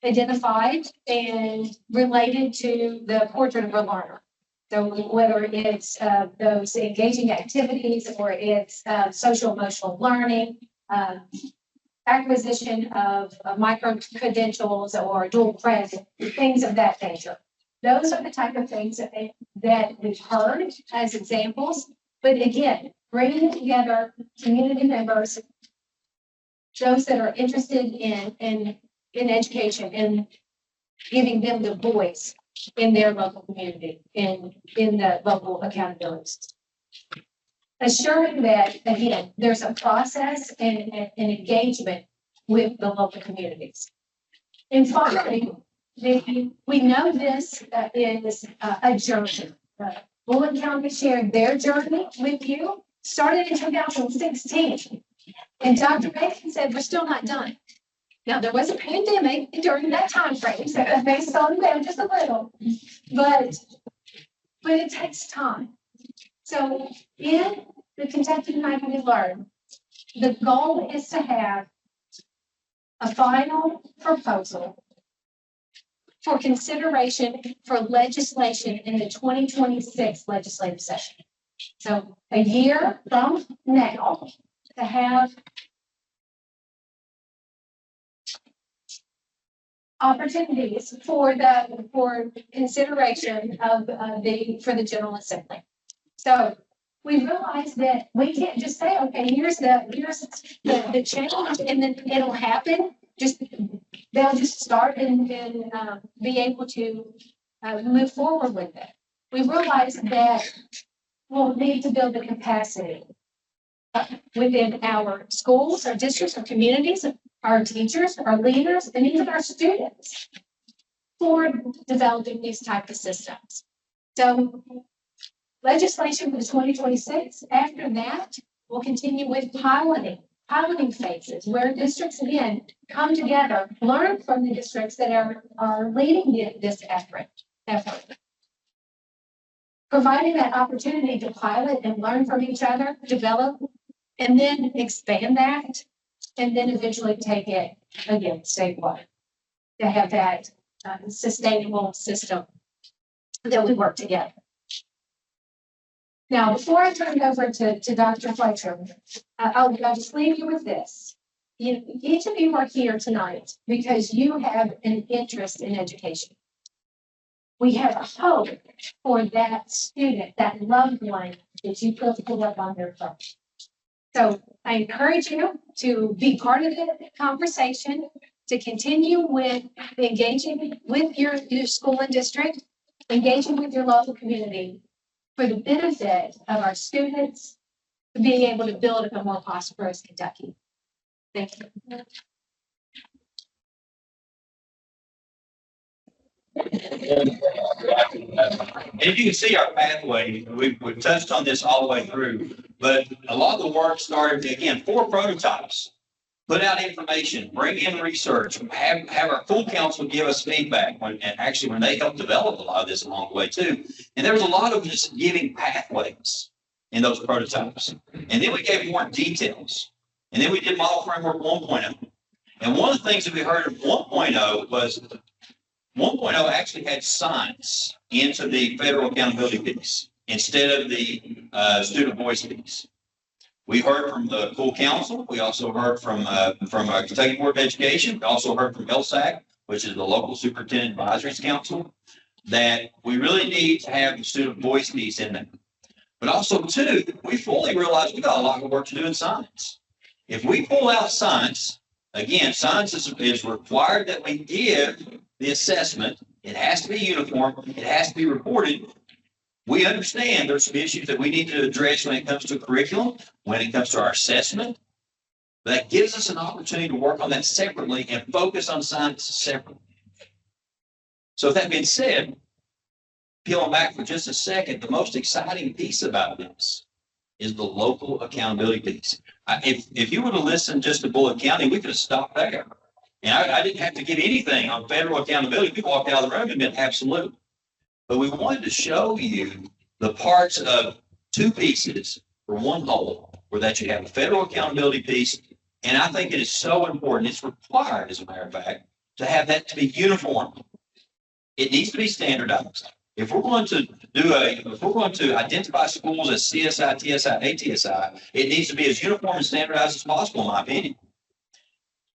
identified and related to the portrait of a learner. So whether it's those engaging activities or it's social emotional learning, acquisition of micro credentials or dual credit, things of that nature. Those are the type of things that we've heard as examples. But again, bringing together community members, those that are interested in education and giving them the voice in their local community, in the local accountability system. Assuring that, again, there's a process and engagement with the local communities. And finally, we know this is a journey. Bullitt County shared their journey with you, started in 2016. And Dr. Bacon said, we're still not done. Now, there was a pandemic during that time frame, so that may slow them down just a little, but it takes time. So in the Kentucky United We Learn, the goal is to have a final proposal for consideration for legislation in the 2026 legislative session. So a year from now to have opportunities for consideration of for the General Assembly. So we realized that we can't just say, okay, here's the change, and then it'll happen. They'll just start and be able to move forward with it. We realized that we'll need to build the capacity within our schools, our districts, our communities, our teachers, our leaders, and even our students for developing these type of systems. So legislation for the 2026, after that, we'll continue with piloting phases where districts, again, come together, learn from the districts that are leading this effort. Providing that opportunity to pilot and learn from each other, develop, and then expand that, and then eventually take it again statewide to have that sustainable system that we work together. Now, before I turn it over to Dr. Fletcher, I'll just leave you with this. Each of you are here tonight because you have an interest in education. We have a hope for that student, that loved one that you put up on their phone. So I encourage you to be part of the conversation, to continue with engaging with your school and district, engaging with your local community for the benefit of our students, to being able to build a more prosperous Kentucky. Thank you. And you can see our pathway, we've touched on this all the way through, but a lot of the work started, again, 4 prototypes. Put out information, bring in research, have our full council give us feedback when they helped develop a lot of this along the way too. And there was a lot of just giving pathways in those prototypes. And then we gave more details. And then we did model framework 1.0. And one of the things that we heard of 1.0 was 1.0 actually had science into the federal accountability piece instead of the student voice piece. We heard from the full council. We also heard from Kentucky Board of Education. We also heard from LSAC, which is the local superintendent advisory council, that we really need to have the student voice piece in there. But also, too, we fully realize we got a lot of work to do in science. If we pull out science, again, science is required that we give the assessment. It has to be uniform. It has to be reported. We understand there's some issues that we need to address when it comes to curriculum, when it comes to our assessment. That gives us an opportunity to work on that separately and focus on science separately. So with that being said, peeling back for just a second, the most exciting piece about this is the local accountability piece. If you would have listened just to Bullitt County, we could have stopped there. And I didn't have to give anything on federal accountability. We walked out of the room and been absolute. But we wanted to show you the parts of 2 pieces for one whole, where that you have a federal accountability piece. And I think it is so important. It's required, as a matter of fact, to have that to be uniform. It needs to be standardized. If we're going to identify schools as CSI, TSI, ATSI, it needs to be as uniform and standardized as possible, in my opinion.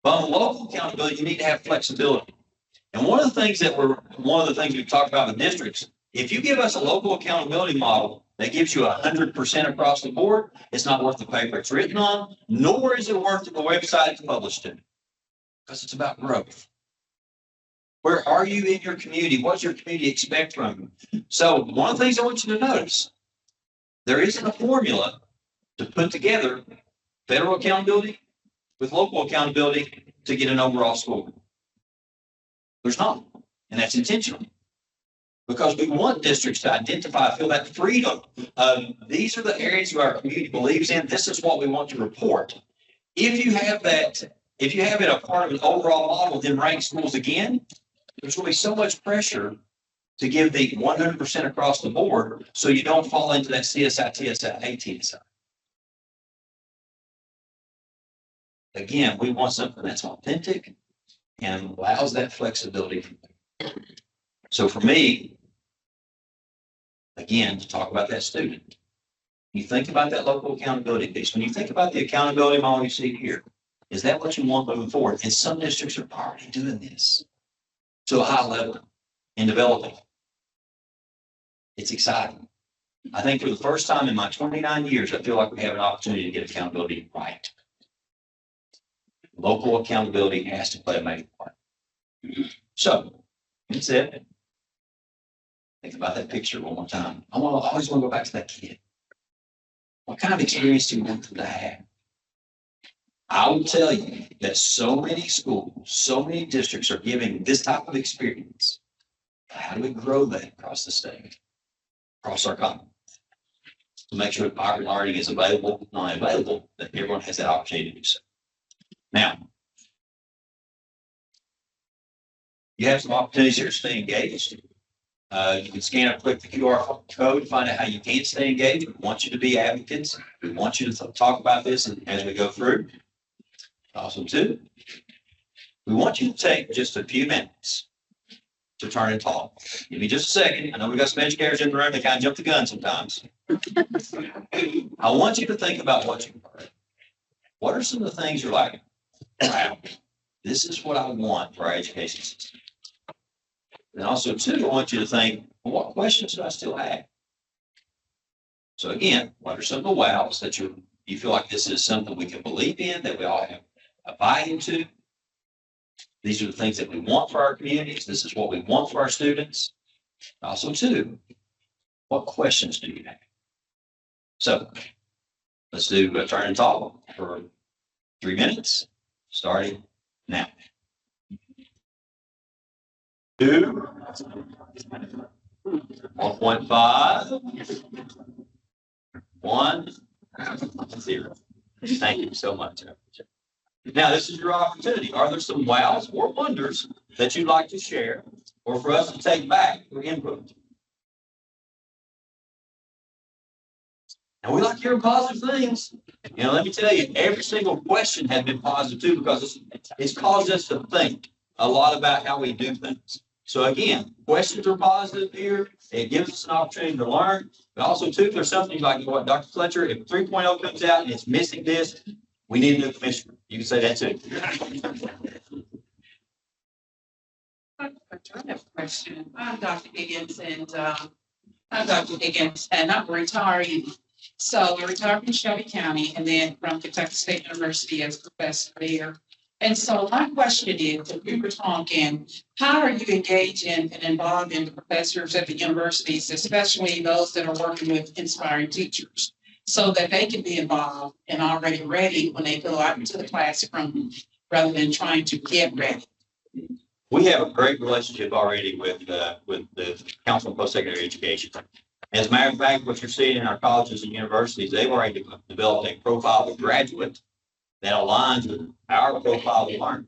But on local accountability, you need to have flexibility. And one of the things we've talked about in districts, if you give us a local accountability model that gives you 100% across the board, it's not worth the paper it's written on, nor is it worth the website it's published in, because it's about growth. Where are you in your community? What does your community expect from you? So one of the things I want you to notice, there isn't a formula to put together federal accountability with local accountability to get an overall score. There's not. And that's intentional. Because we want districts to identify, feel that freedom. These are the areas where our community believes in. This is what we want to report. If you have that, if you have it a part of an overall model, then rank schools again, there's going to be so much pressure to give the 100% across the board so you don't fall into that CSI, TSI, ATSI. Again, we want something that's authentic and allows that flexibility. So for me, again, to talk about that student, you think about that local accountability piece. When you think about the accountability model you see here, is that what you want moving forward? And some districts are already doing this to a high level in developing. It's exciting. I think for the first time in my 29 years, I feel like we have an opportunity to get accountability right. Local accountability has to play a major part. So, that's it. Think about that picture one more time. I always want to go back to that kid. What kind of experience do you want them to have? I will tell you that so many schools, so many districts are giving this type of experience. How do we grow that across the state, across our country? To make sure that vibrant learning is available, not available, that everyone has that opportunity to do so. Now, you have some opportunities here to stay engaged. You can scan or click the QR code to find out how you can stay engaged. We want you to be advocates. We want you to talk about this as we go through. Also, too, we want you to take just a few minutes to turn and talk. Give me just a second. I know we've got some educators in the room. They kind of jump the gun sometimes. I want you to think about what you've heard. What are some of the things you're like, wow, this is what I want for our education system? And also, too, I want you to think, well, what questions do I still have? So again, what are some of the wows that you feel like this is something we can believe in, that we all have a buy-in to? These are the things that we want for our communities. This is what we want for our students. Also, too, what questions do you have? So let's do a turn and talk for 3 minutes, starting now. 2, 1.5, 1, 0. Thank you so much. Now, this is your opportunity. Are there some wows or wonders that you'd like to share or for us to take back for input? And we like hearing positive things. You know, let me tell you, every single question has been positive too, because it's caused us to think a lot about how we do things. So again, questions are positive here. It gives us an opportunity to learn. But also too, if there's something like what Dr. Fletcher, if 3.0 comes out and it's missing this, we need a new commissioner. You can say that too. I have a question. I'm Dr. Higgins and I'm a retiree. So I retired from Shelby County and then from Kentucky State University as a professor there. And so my question is, if we were talking, how are you engaging and involving the professors at the universities, especially those that are working with inspiring teachers, so that they can be involved and already ready when they go out into the classroom rather than trying to get ready? We have a great relationship already with the Council of Post-Secondary Education. As a matter of fact, what you're seeing in our colleges and universities, they've already developed a profile of graduate that aligns with our profile of learner.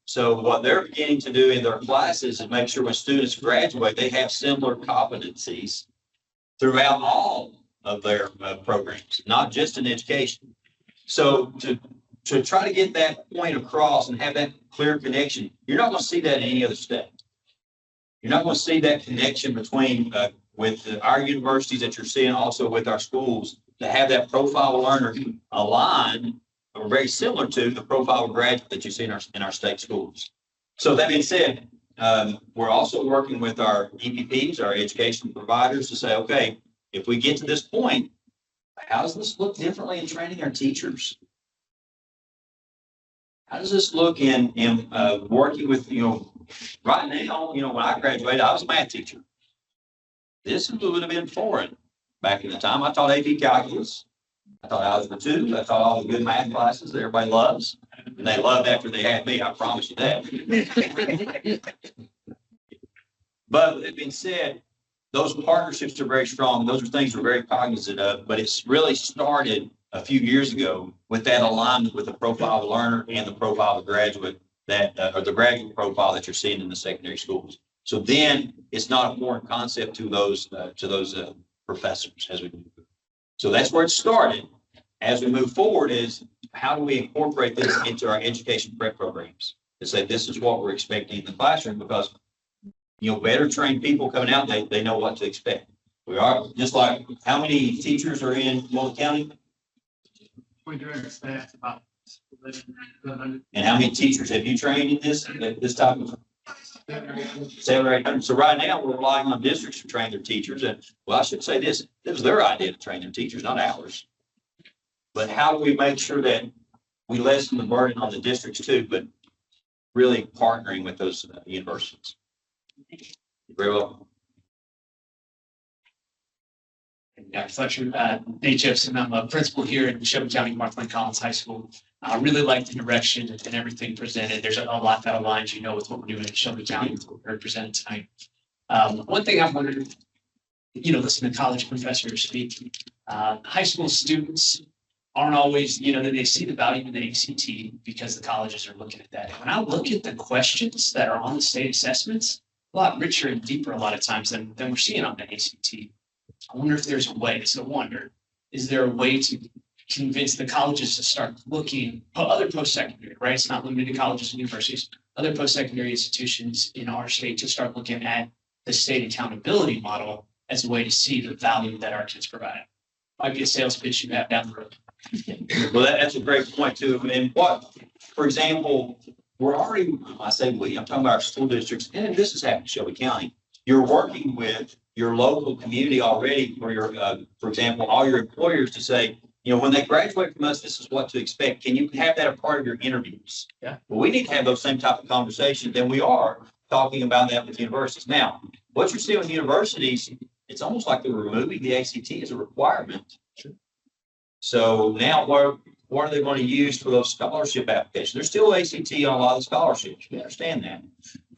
So what they're beginning to do in their classes is make sure when students graduate, they have similar competencies throughout all of their programs, not just in education. So to try to get that point across and have that clear connection, you're not going to see that in any other state. You're not going to see that connection between with our universities that you're seeing also with our schools to have that profile of learner aligned or very similar to the profile of graduate that you see in our state schools. So that being said, we're also working with our EPPs, our education providers, to say, okay, if we get to this point, how does this look differently in training our teachers? How does this look in working with, right now, when I graduated, I was a math teacher. This would have been foreign back in the time. I taught AP calculus. I taught algebra 2. I taught all the good math classes that everybody loves. And they loved after they had me, I promise you that. But with that being said, those partnerships are very strong. Those are things we're very cognizant of, but it's really started a few years ago with that alignment with the profile of the learner and the profile of the graduate that, or the graduate profile that you're seeing in the secondary schools. So then it's not a foreign concept to those professors as we move. So that's where it started. As we move forward is how do we incorporate this into our education prep programs to say this is what we're expecting in the classroom, because better trained people coming out, they know what to expect. We are just like, how many teachers are in Multnomah County? And how many teachers have you trained in this type of? 700 or 800. So right now we're relying on districts to train their teachers. And well, I should say this was their idea to train their teachers, not ours. But how do we make sure that we lessen the burden on the districts too, but really partnering with those universities? Very well. Dr. Fletcher, Nate Jepson, I'm a principal here in Shelby County, Mark Lane Collins High School. I really like the direction and everything presented. There's a lot that aligns, with what we're doing in Shelby County, with what we're presenting tonight. One thing I'm wondering, listening to college professors speak, high school students aren't always, they see the value in the ACT because the colleges are looking at that. And when I look at the questions that are on the state assessments, a lot richer and deeper a lot of times than we're seeing on the ACT. I wonder if there's a way. So I wonder, is there a way to convince the colleges to start looking, other post-secondary, right? It's not limited to colleges and universities, other post-secondary institutions in our state to start looking at the state accountability model as a way to see the value that our kids provide. Might be a sales pitch you have down the road. Well, that's a great point too. And for example, we're already, I say we, I'm talking about our school districts, and this is happening in Shelby County. You're working with your local community already for your, for example, all your employers to say, when they graduate from us, this is what to expect. Can you have that a part of your interviews? Yeah. Well, we need to have those same type of conversations, and we are talking about that with universities. Now, what you're seeing with universities, it's almost like they're removing the ACT as a requirement. Sure. So now what are they going to use for those scholarship applications? There's still ACT on a lot of scholarships. We understand that.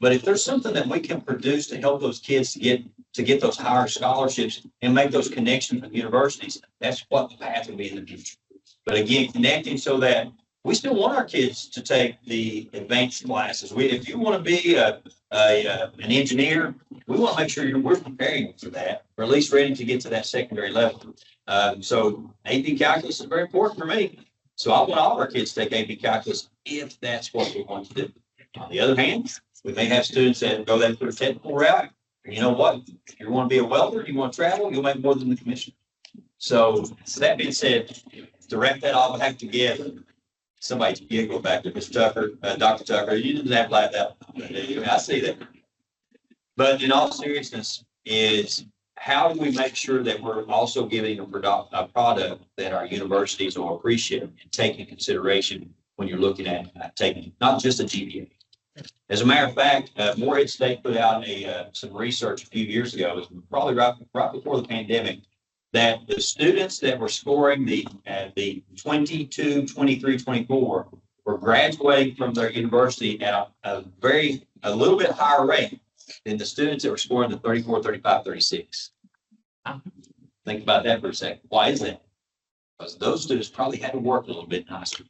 But if there's something that we can produce to help those kids to get those higher scholarships and make those connections with universities, that's what the path will be in the future. But again, connecting so that we still want our kids to take the advanced classes. If you want to be an engineer, we want to make sure we're preparing you for that, or at least ready to get to that secondary level. So AP calculus is very important for me. So I want all of our kids to take AP calculus if that's what we want to do. On the other hand, we may have students that go that through a technical route. You know what? If you want to be a welder, you want to travel, you'll make more than the commissioner. So that being said, to wrap that all back together, somebody giggle back to Mr. Tucker, Dr. Tucker, you didn't have to laugh that. I see that. But in all seriousness, is how do we make sure that we're also giving a product that our universities will appreciate and take in consideration when you're looking at taking not just a GPA. As a matter of fact, Morehead State put out some research a few years ago, it was probably right before the pandemic, that the students that were scoring the 22, 23, 24 were graduating from their university at a little bit higher rate than the students that were scoring the 34, 35, 36. Think about that for a second. Why is that? Because those students probably had to work a little bit in high school.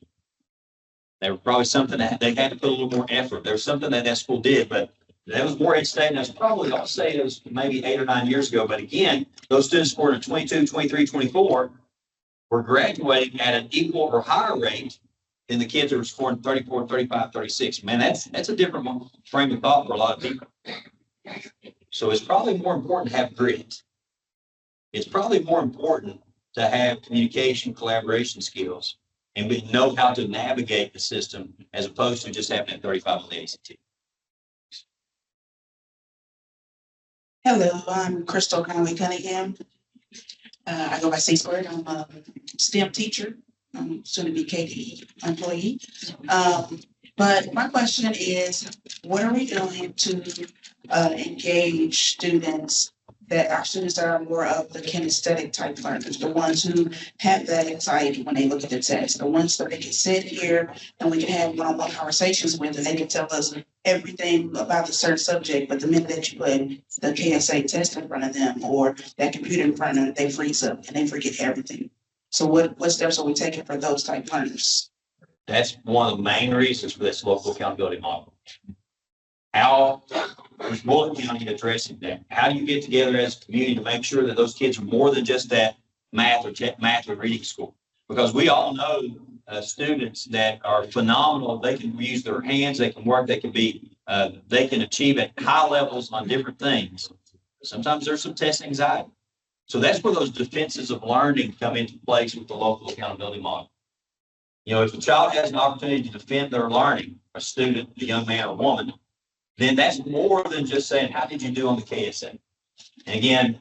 There was probably something that they had to put a little more effort. There was something that school did, but that was Morehead State. And that's probably, I'll say it was maybe 8 or 9 years ago. But again, those students scoring a 22, 23, 24 were graduating at an equal or higher rate than the kids that were scoring 34, 35, 36. Man, that's a different frame of thought for a lot of people. So it's probably more important to have grit. It's probably more important to have communication, collaboration skills, and we know how to navigate the system as opposed to just having a 35 on the ACT. Hello, I'm Crystal Conley Cunningham. I go by C-Squared. I'm a STEM teacher. I'm soon to be KDE employee. But my question is, what are we doing to engage students that our students are more of the kinesthetic type learners, the ones who have that anxiety when they look at the text, the ones that they can sit here and we can have one-on-one conversations with, and they can tell us everything about a certain subject, but the minute that you put the KSA test in front of them or that computer in front of them, they freeze up and they forget everything. So what steps are we taking for those type learners? That's one of the main reasons for this local accountability model. How is Bullock County addressing that? How do you get together as a community to make sure that those kids are more than just that math or reading school? Because we all know students that are phenomenal. They can use their hands, they can work, they can achieve at high levels on different things. Sometimes there's some test anxiety. So that's where those defenses of learning come into place with the local accountability model. You know, if a child has an opportunity to defend their learning, a student, a young man or woman, then that's more than just saying, how did you do on the KSA? And again,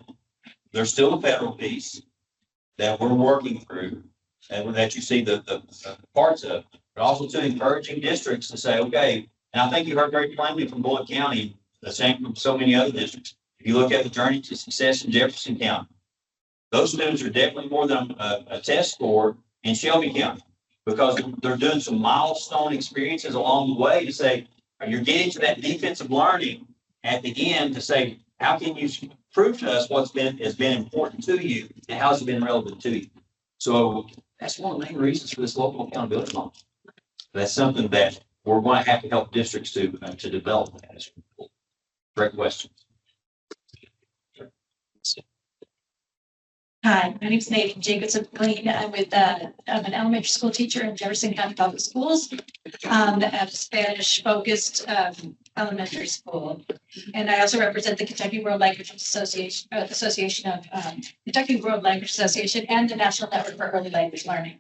there's still a federal piece that we're working through and that you see the parts of, but also to encouraging districts to say, okay, and I think you heard very plainly from Bullock County, the same from so many other districts. If you look at the journey to success in Jefferson County, those students are definitely more than a test score in Shelby County because they're doing some milestone experiences along the way to say, you're getting to that defensive learning at the end to say, how can you prove to us has been important to you and how has it been relevant to you? So that's one of the main reasons for this local accountability model. That's something that we're going to have to help districts to develop that. Great questions. Hi, my name is Nadine Jacobson Green. I'm an elementary school teacher in Jefferson County Public Schools, at a Spanish-focused elementary school. And I also represent the Kentucky World Language Association, Kentucky World Language Association, and the National Network for Early Language Learning.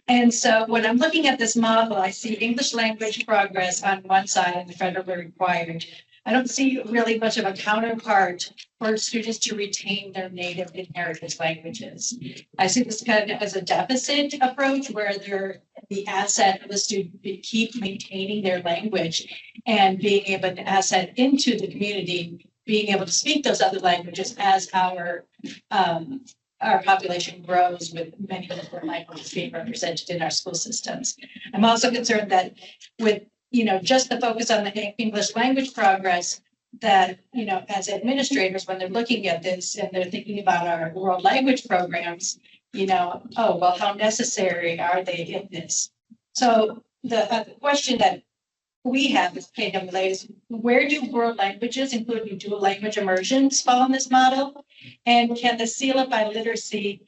And so when I'm looking at this model, I see English language progress on one side and the federally required. I don't see really much of a counterpart for students to retain their native inherited languages. I see this kind of as a deficit approach where they're the asset of the student to keep maintaining their language and being able to asset into the community, being able to speak those other languages as our population grows with many different languages being represented in our school systems. I'm also concerned that with just the focus on the English language progress that, as administrators, when they're looking at this and they're thinking about our world language programs, oh, well, how necessary are they in this? So the question that we have as KWLA is where do world languages, including dual language immersions, fall in this model? And can the seal of biliteracy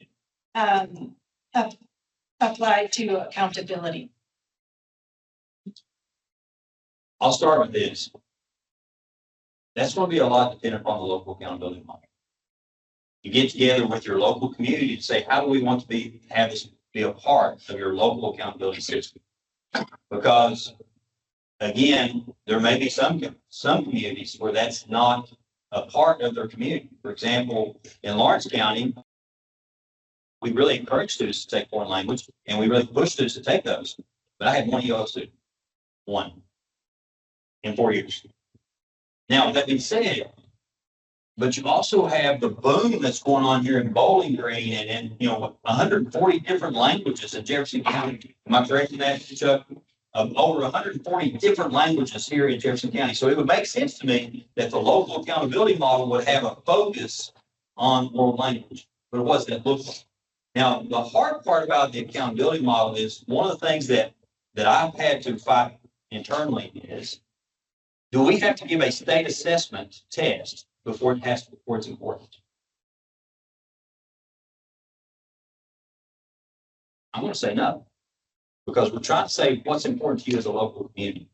apply to accountability? I'll start with this. That's going to be a lot dependent upon the local accountability model. You get together with your local community to say, how do we want to have this be a part of your local accountability system? Because again, there may be some communities where that's not a part of their community. For example, in Lawrence County, we really encourage students to take foreign language and we really push students to take those. But I had one EO student, one. In 4 years. Now, that being said, but you also have the boom that's going on here in Bowling Green and 140 different languages in Jefferson County. Am I correct in that, Chuck? Over 140 different languages here in Jefferson County. So it would make sense to me that the local accountability model would have a focus on world language. But what does that look like? Now, the hard part about the accountability model is one of the things that I've had to fight internally is, do we have to give a state assessment test before it's important? I'm going to say no, because we're trying to say what's important to you as a local community.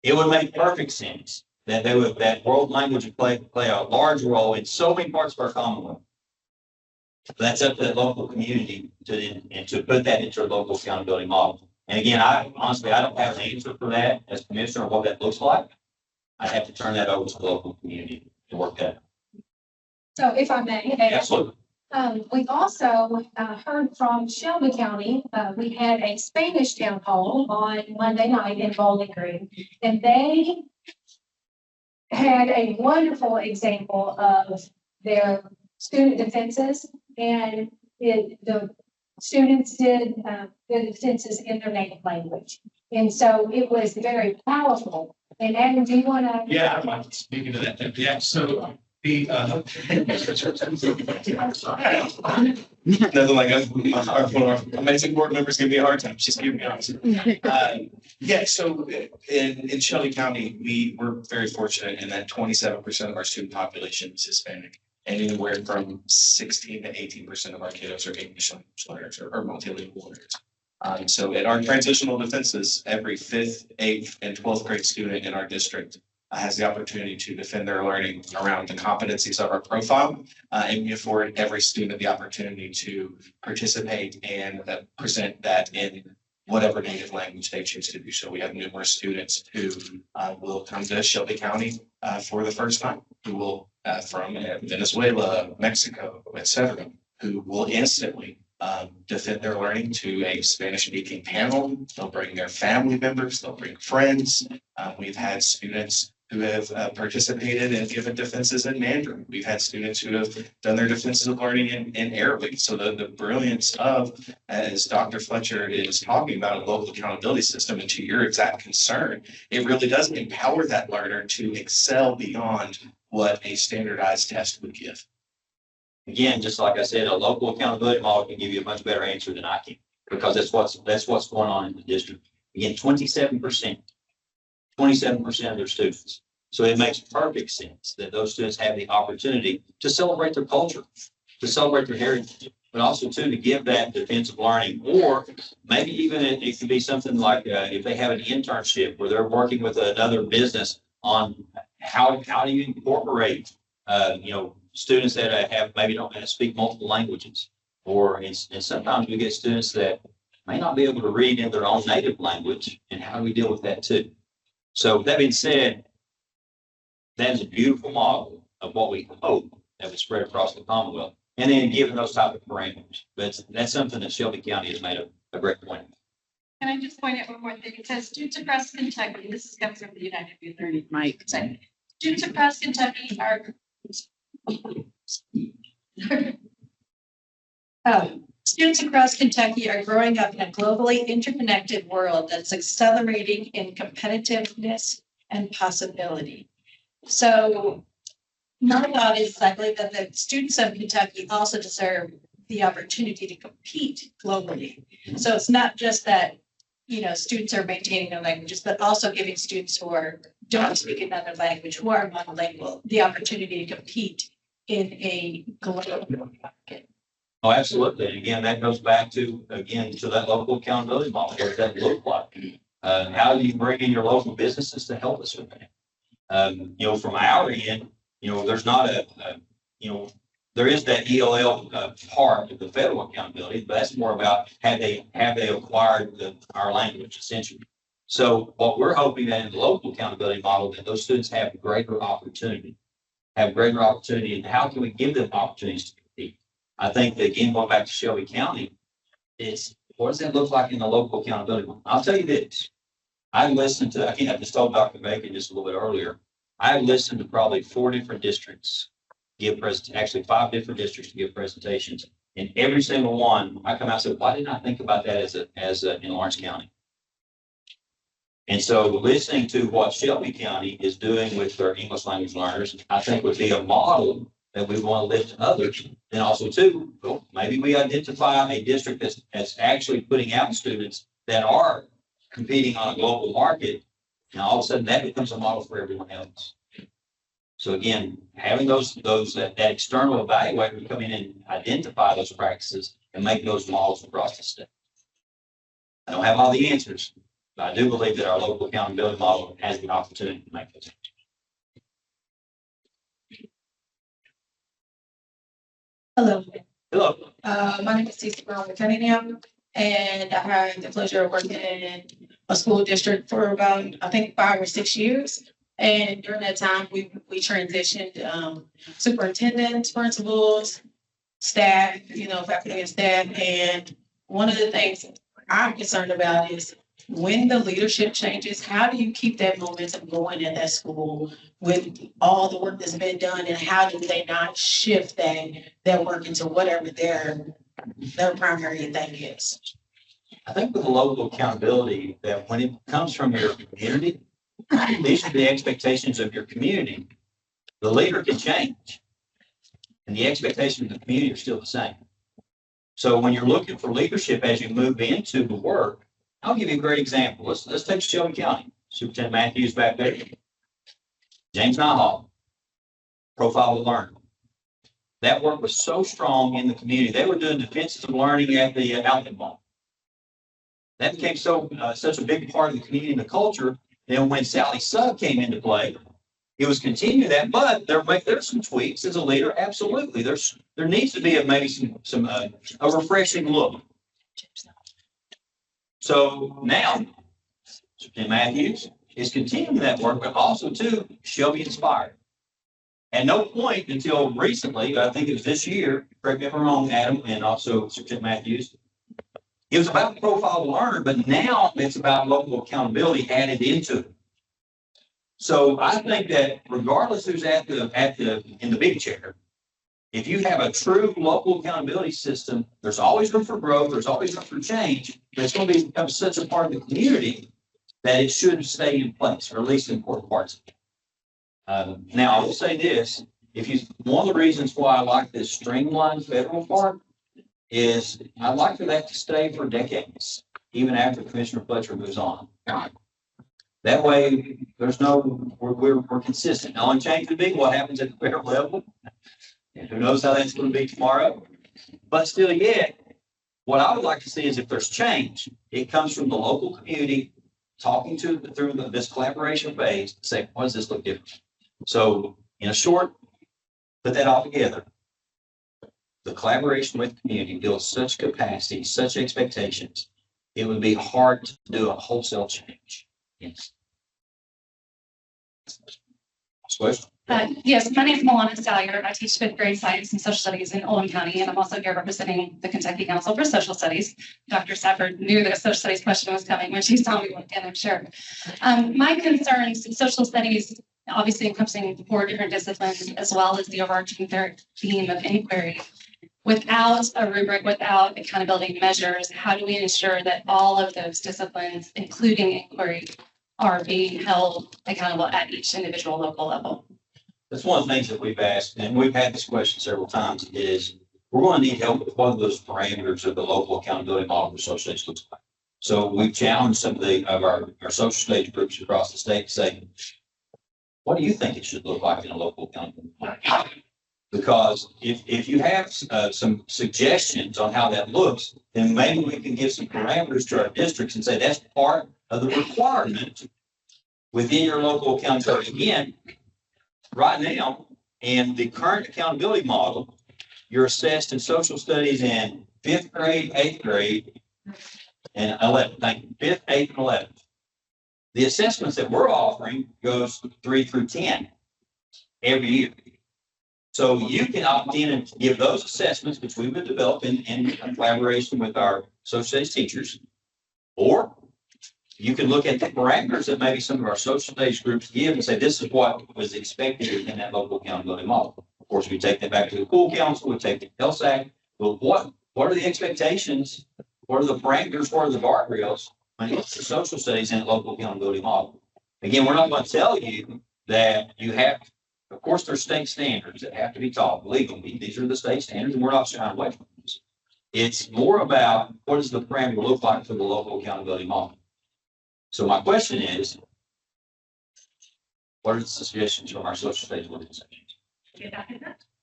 It would make perfect sense that that world language would play a large role in so many parts of our Commonwealth. That's up to that local community to put that into a local accountability model. And again, I don't have an answer for that as commissioner of what that looks like. I have to turn that over to the local community to work that out. So if I may. Absolutely. We also heard from Shelby County. We had a Spanish town hall on Monday night in Bowling Green, and they had a wonderful example of their student defenses, and the students did the defenses in their native language. And so it was very powerful And Adam, do you want to? Yeah, I might speak into that. Yeah, so the, nothing like one of our amazing board members give me a hard time. She's giving me a hard time. Yeah, so in Shelby County, we're very fortunate in that 27% of our student population is Hispanic. And anywhere from 16 to 18% of our kiddos are English language learners or multilingual learners. So at our transitional defenses, every 5th, 8th, and 12th grade student in our district has the opportunity to defend their learning around the competencies of our profile. And we afford every student the opportunity to participate and present that in whatever native language they choose to do. So we have numerous students who will come to Shelby County for the first time, who will from Venezuela, Mexico, etc., who will instantly defend their learning to a Spanish-speaking panel. They'll bring their family members, they'll bring friends. We've had students who have participated and given defenses in Mandarin. We've had students who have done their defenses of learning in Arabic. So the brilliance of, as Dr. Fletcher is talking about, a local accountability system, and to your exact concern, it really does empower that learner to excel beyond what a standardized test would give. Again, just like I said, a local accountability model can give you a much better answer than I can, because that's what's going on in the district. Again, 27% of their students. So it makes perfect sense that those students have the opportunity to celebrate their culture, to celebrate their heritage, but also too, to give that defensive learning, or maybe even it could be something like if they have an internship where they're working with another business on how do you incorporate, students that have maybe don't speak multiple languages, and sometimes we get students that may not be able to read in their own native language, and how do we deal with that too? So that being said, that is a beautiful model of what we hope that would spread across the Commonwealth, and then given those type of parameters. But that's something that Shelby County has made a great point of. Can I just point out one more thing? It says students across Kentucky, this is coming from the United Youth Learning Mike. Students across Kentucky are students across Kentucky are growing up in a globally interconnected world that's accelerating in competitiveness and possibility. So my thought is, I believe that the students of Kentucky also deserve the opportunity to compete globally. So it's not just that, students are maintaining their languages, but also giving students who don't speak another language, who are monolingual, the opportunity to compete in a global market. Oh, absolutely. And again, that goes back to that local accountability model. What does that look like? How do you bring in your local businesses to help us with that? From our end, there's not there is that ELL part of the federal accountability, but that's more about have they acquired our language essentially. So what we're hoping that in the local accountability model, that those students have greater opportunity, and how can we give them opportunities to compete? I think that, again, going back to Shelby County, is what does that look like in the local accountability model? I'll tell you this. I listened to, I just told Dr. Bacon just a little bit earlier, I listened to probably 4 different districts actually 5 different districts to give presentations. And every single one, I come out and say, why didn't I think about that as in Lawrence County? And so listening to what Shelby County is doing with their English language learners, I think would be a model that we want to lift to others. And also too, maybe we identify a district that's actually putting out students that are competing on a global market. And all of a sudden that becomes a model for everyone else. So again, having that external evaluator come in and identify those practices and make those models across the state. I don't have all the answers, but I do believe that our local accountability model has the opportunity to make those. Hello. Hello. My name is Stacey Brown Cunningham, and I had the pleasure of working in a school district for about, I think, 5 or 6 years. And during that time, we transitioned superintendents, principals, staff, faculty and staff. And one of the things I'm concerned about is when the leadership changes, how do you keep that momentum going in that school with all the work that's been done, and how do they not shift that work into whatever their primary thing is? I think with the local accountability, that when it comes from your community, These are the expectations of your community. The leader can change, and the expectations of the community are still the same. So when you're looking for leadership as you move into the work, I'll give you a great example. Let's take Shelby County. Superintendent Matthews back there. James Nihal, profile of learning. That work was so strong in the community. They were doing defensive learning at the outlet mall. That became such a big part of the community and the culture. Then when Sally Sugg came into play, it was continuing that, but there's some tweaks as a leader. Absolutely. There needs to be maybe some a refreshing look. So now, Superintendent Matthews is continuing that work, but also too, Shelby inspired. At no point until recently, I think it was this year, correct me if I'm wrong, Adam, and also Superintendent Matthews, it was about profile of learner, but now it's about local accountability added into it. So I think that regardless who's in the big chair, if you have a true local accountability system, there's always room for growth, there's always room for change, but it's going to become such a part of the community that it should stay in place, or at least important parts of it. Now, I will say this, one of the reasons why I like this streamlined federal part is I'd like for that to stay for decades, even after Commissioner Fletcher moves on. That way, we're consistent. The only change would be what happens at the federal level. And who knows how that's going to be tomorrow. But still yet, what I would like to see is if there's change, it comes from the local community talking through this collaboration phase to say, what does this look different? So in a short, put that all together. The collaboration with the community builds such capacity, such expectations, it would be hard to do a wholesale change. Yes. Question? Yes, my name is Milana Salyer. I teach fifth grade science and social studies in Oldham County, and I'm also here representing the Kentucky Council for Social Studies. Dr. Safford knew that a social studies question was coming when she saw me walk in, I'm sure. My concerns, social studies, obviously encompassing 4 different disciplines, as well as the overarching theme of inquiry. Without a rubric, without accountability measures, how do we ensure that all of those disciplines, including inquiry, are being held accountable at each individual local level? That's one of the things that we've asked, and we've had this question several times, is we're going to need help with one of those parameters of the local accountability model for social studies looks like. So we've challenged some of our social studies groups across the state to say, what do you think it should look like in a local accountability model? Because if you have some suggestions on how that looks, then maybe we can give some parameters to our districts and say that's part of the requirement within your local accountability. Again, right now, in the current accountability model, you're assessed in social studies in 5th grade, 8th grade, and 11th. Thank you. 5th, 8th, and 11th. The assessments that we're offering goes 3 through 10 every year. So you can opt in and give those assessments, which we would develop in collaboration with our social studies teachers, or you can look at the parameters that maybe some of our social studies groups give and say, this is what was expected in that local accountability model. Of course, we take that back to the pool council, we take the LSAC. But what are the expectations? What are the parameters? What are the guardrails when it's the social studies in local accountability model? Again, we're not going to tell you that you have, of course, there's state standards that have to be taught legally. These are the state standards, and we're not shying away from this. It's more about what does the parameter look like for the local accountability model. So my question is, what are the suggestions from our social studies organizations?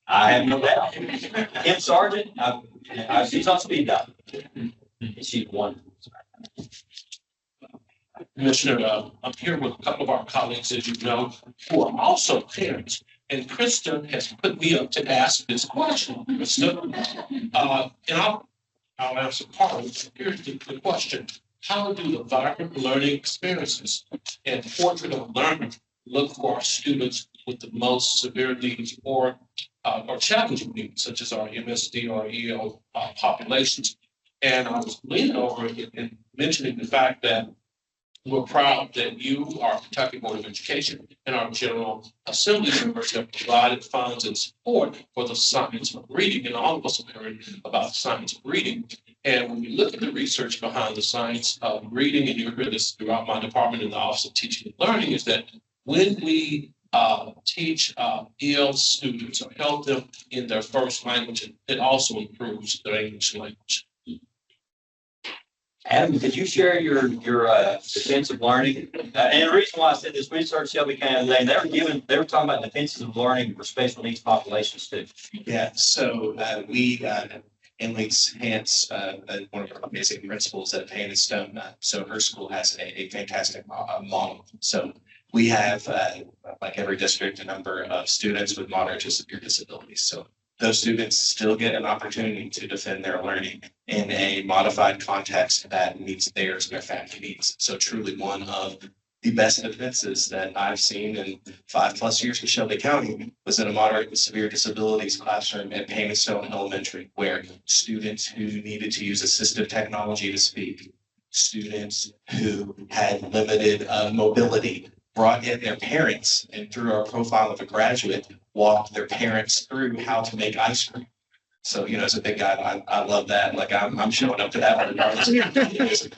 I have no doubt. Kim Sargent, she's on speed dial. She's one. Commissioner, I'm here with a couple of our colleagues, as you know, who are also parents. And Krista has put me up to ask this question. Krista, and I'll answer part of it. Here's the question. How do the vibrant learning experiences and portrait of a learner look for our students with the most severe needs or challenging needs, such as our MSD or EL populations? And I was leaning over and mentioning the fact that we're proud that you, our Kentucky Board of Education, and our General Assembly members have provided funds and support for the science of reading. And all of us have heard about science of reading. And when you look at the research behind the science of reading, and you hear this throughout my department in the Office of Teaching and Learning, is that when we teach EL students or help them in their first language, it also improves their English language. Adam, could you share your defensive learning? And the reason why I said this research Shelby County today, they were talking about defensive learning for special needs populations too. Yeah, so Emily's Hance, one of our amazing principals at Pain and Stone, so her school has a fantastic model. So we have, like every district, a number of students with moderate to severe disabilities. So those students still get an opportunity to defend their learning in a modified context that meets theirs and their family needs. So truly one of the best defenses that I've seen in 5+ years in Shelby County was in a moderate and severe disabilities classroom at Pain and Stone Elementary, where students who needed to use assistive technology to speak, students who had limited mobility, brought in their parents, and through our profile of a graduate, walked their parents through how to make ice cream. So, as a big guy, I love that. Like I'm showing up to that regardless.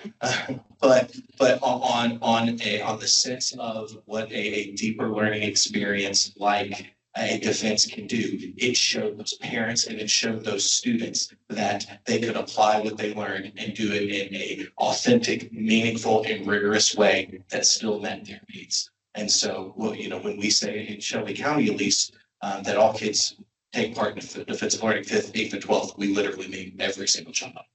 But on the sense of what a deeper learning experience like a defense can do, it showed those parents and it showed those students that they could apply what they learned and do it in a authentic, meaningful, and rigorous way that still met their needs. And so, when we say in Shelby County, at least, that all kids take part in defensive learning 5th, 8th, and 12th, we literally mean every single child.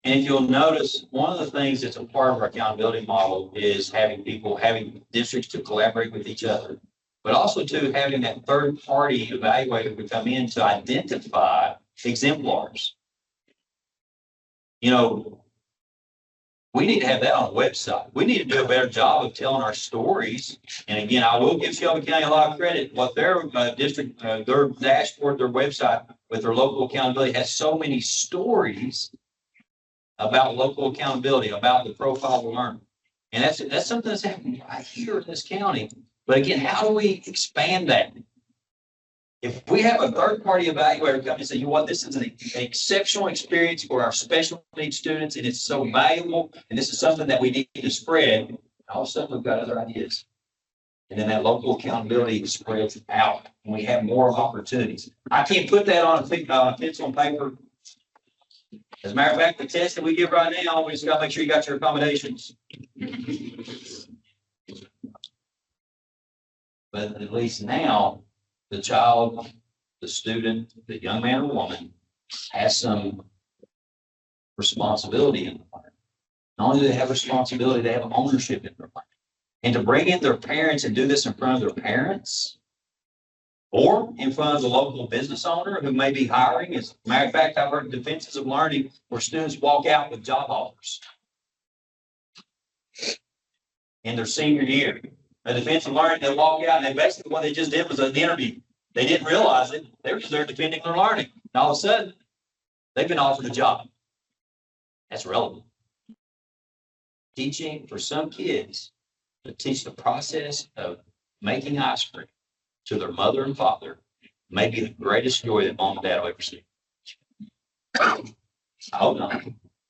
And if you'll notice, one of the things that's a part of our accountability model is having districts to collaborate with each other, but also too having that third party evaluator to come in to identify exemplars. We need to have that on the website. We need to do a better job of telling our stories. And again, I will give Shelby County a lot of credit. What their district, their dashboard, their website with their local accountability has so many stories about local accountability, about the profile of learner. And that's something that's happening right here in this county. But again, how do we expand that? If we have a third-party evaluator come and say, you know what, this is an exceptional experience for our special needs students, and it's so valuable, and this is something that we need to spread, all of a sudden we've got other ideas. And then that local accountability spreads out, and we have more opportunities. I can't put that on a pencil and paper. As a matter of fact, the test that we give right now, we just got to make sure you got your accommodations. But at least now, the child, the student, the young man or woman has some responsibility in the learning. Not only do they have responsibility, they have ownership in their learning. And to bring in their parents and do this in front of their parents or in front of the local business owner who may be hiring. As a matter of fact, I've heard defenses of learning where students walk out with job offers in their senior year. A defensive learning, they walk out and they basically what they just did was an interview. They didn't realize it. They were just there defending their learning. And all of a sudden, they've been offered a job. That's relevant. Teaching for some kids to teach the process of making ice cream to their mother and father may be the greatest joy that mom and dad will ever see. I hope not,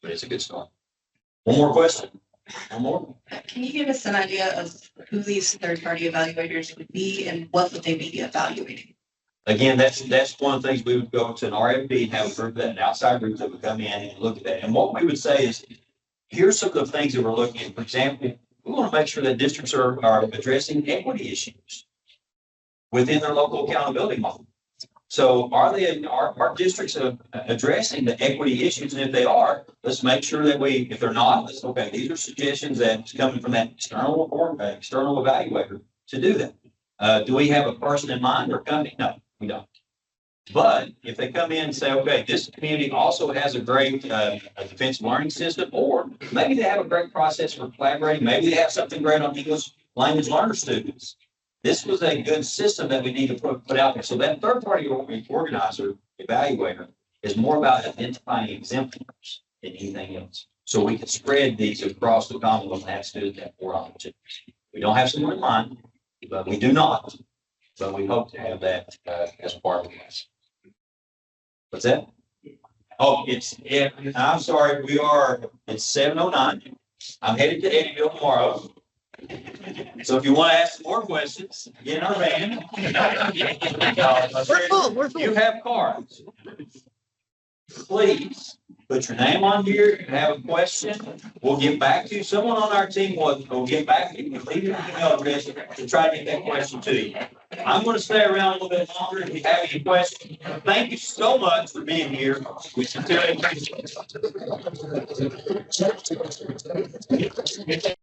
but it's a good start. One more question. One more. Can you give us an idea of who these third-party evaluators would be and what would they be evaluating? Again, that's one of the things we would go to an RFP and have a group, an outside group that would come in and look at that. And what we would say is, here's some of the things that we're looking at. For example, we want to make sure that districts are addressing equity issues within their local accountability model. So are districts addressing the equity issues? And if they are, let's make sure that if they're not, okay, these are suggestions that's coming from that external evaluator to do that. Do we have a person in mind or company? No, we don't. But if they come in and say, okay, this community also has a great defensive learning system, or maybe they have a great process for collaborating, maybe they have something great on English language learner students. This was a good system that we need to put out there. So that third-party organizer, evaluator, is more about identifying exemplars than anything else. So we can spread these across the Commonwealth and have students have more opportunities. We don't have someone in mind, but we do not. But we hope to have that as part of this. What's that? Oh, I'm sorry, it's 7:09. I'm headed to Eddyville tomorrow. So if you want to ask some more questions, get in our van. We're full. You have cards. Please put your name on here. If you have a question, we'll get back to you. Someone on our team will get back to you. Leave your email address to try to get that question to you. I'm going to stay around a little bit longer if you have any questions. Thank you so much for being here. We sincerely appreciate it.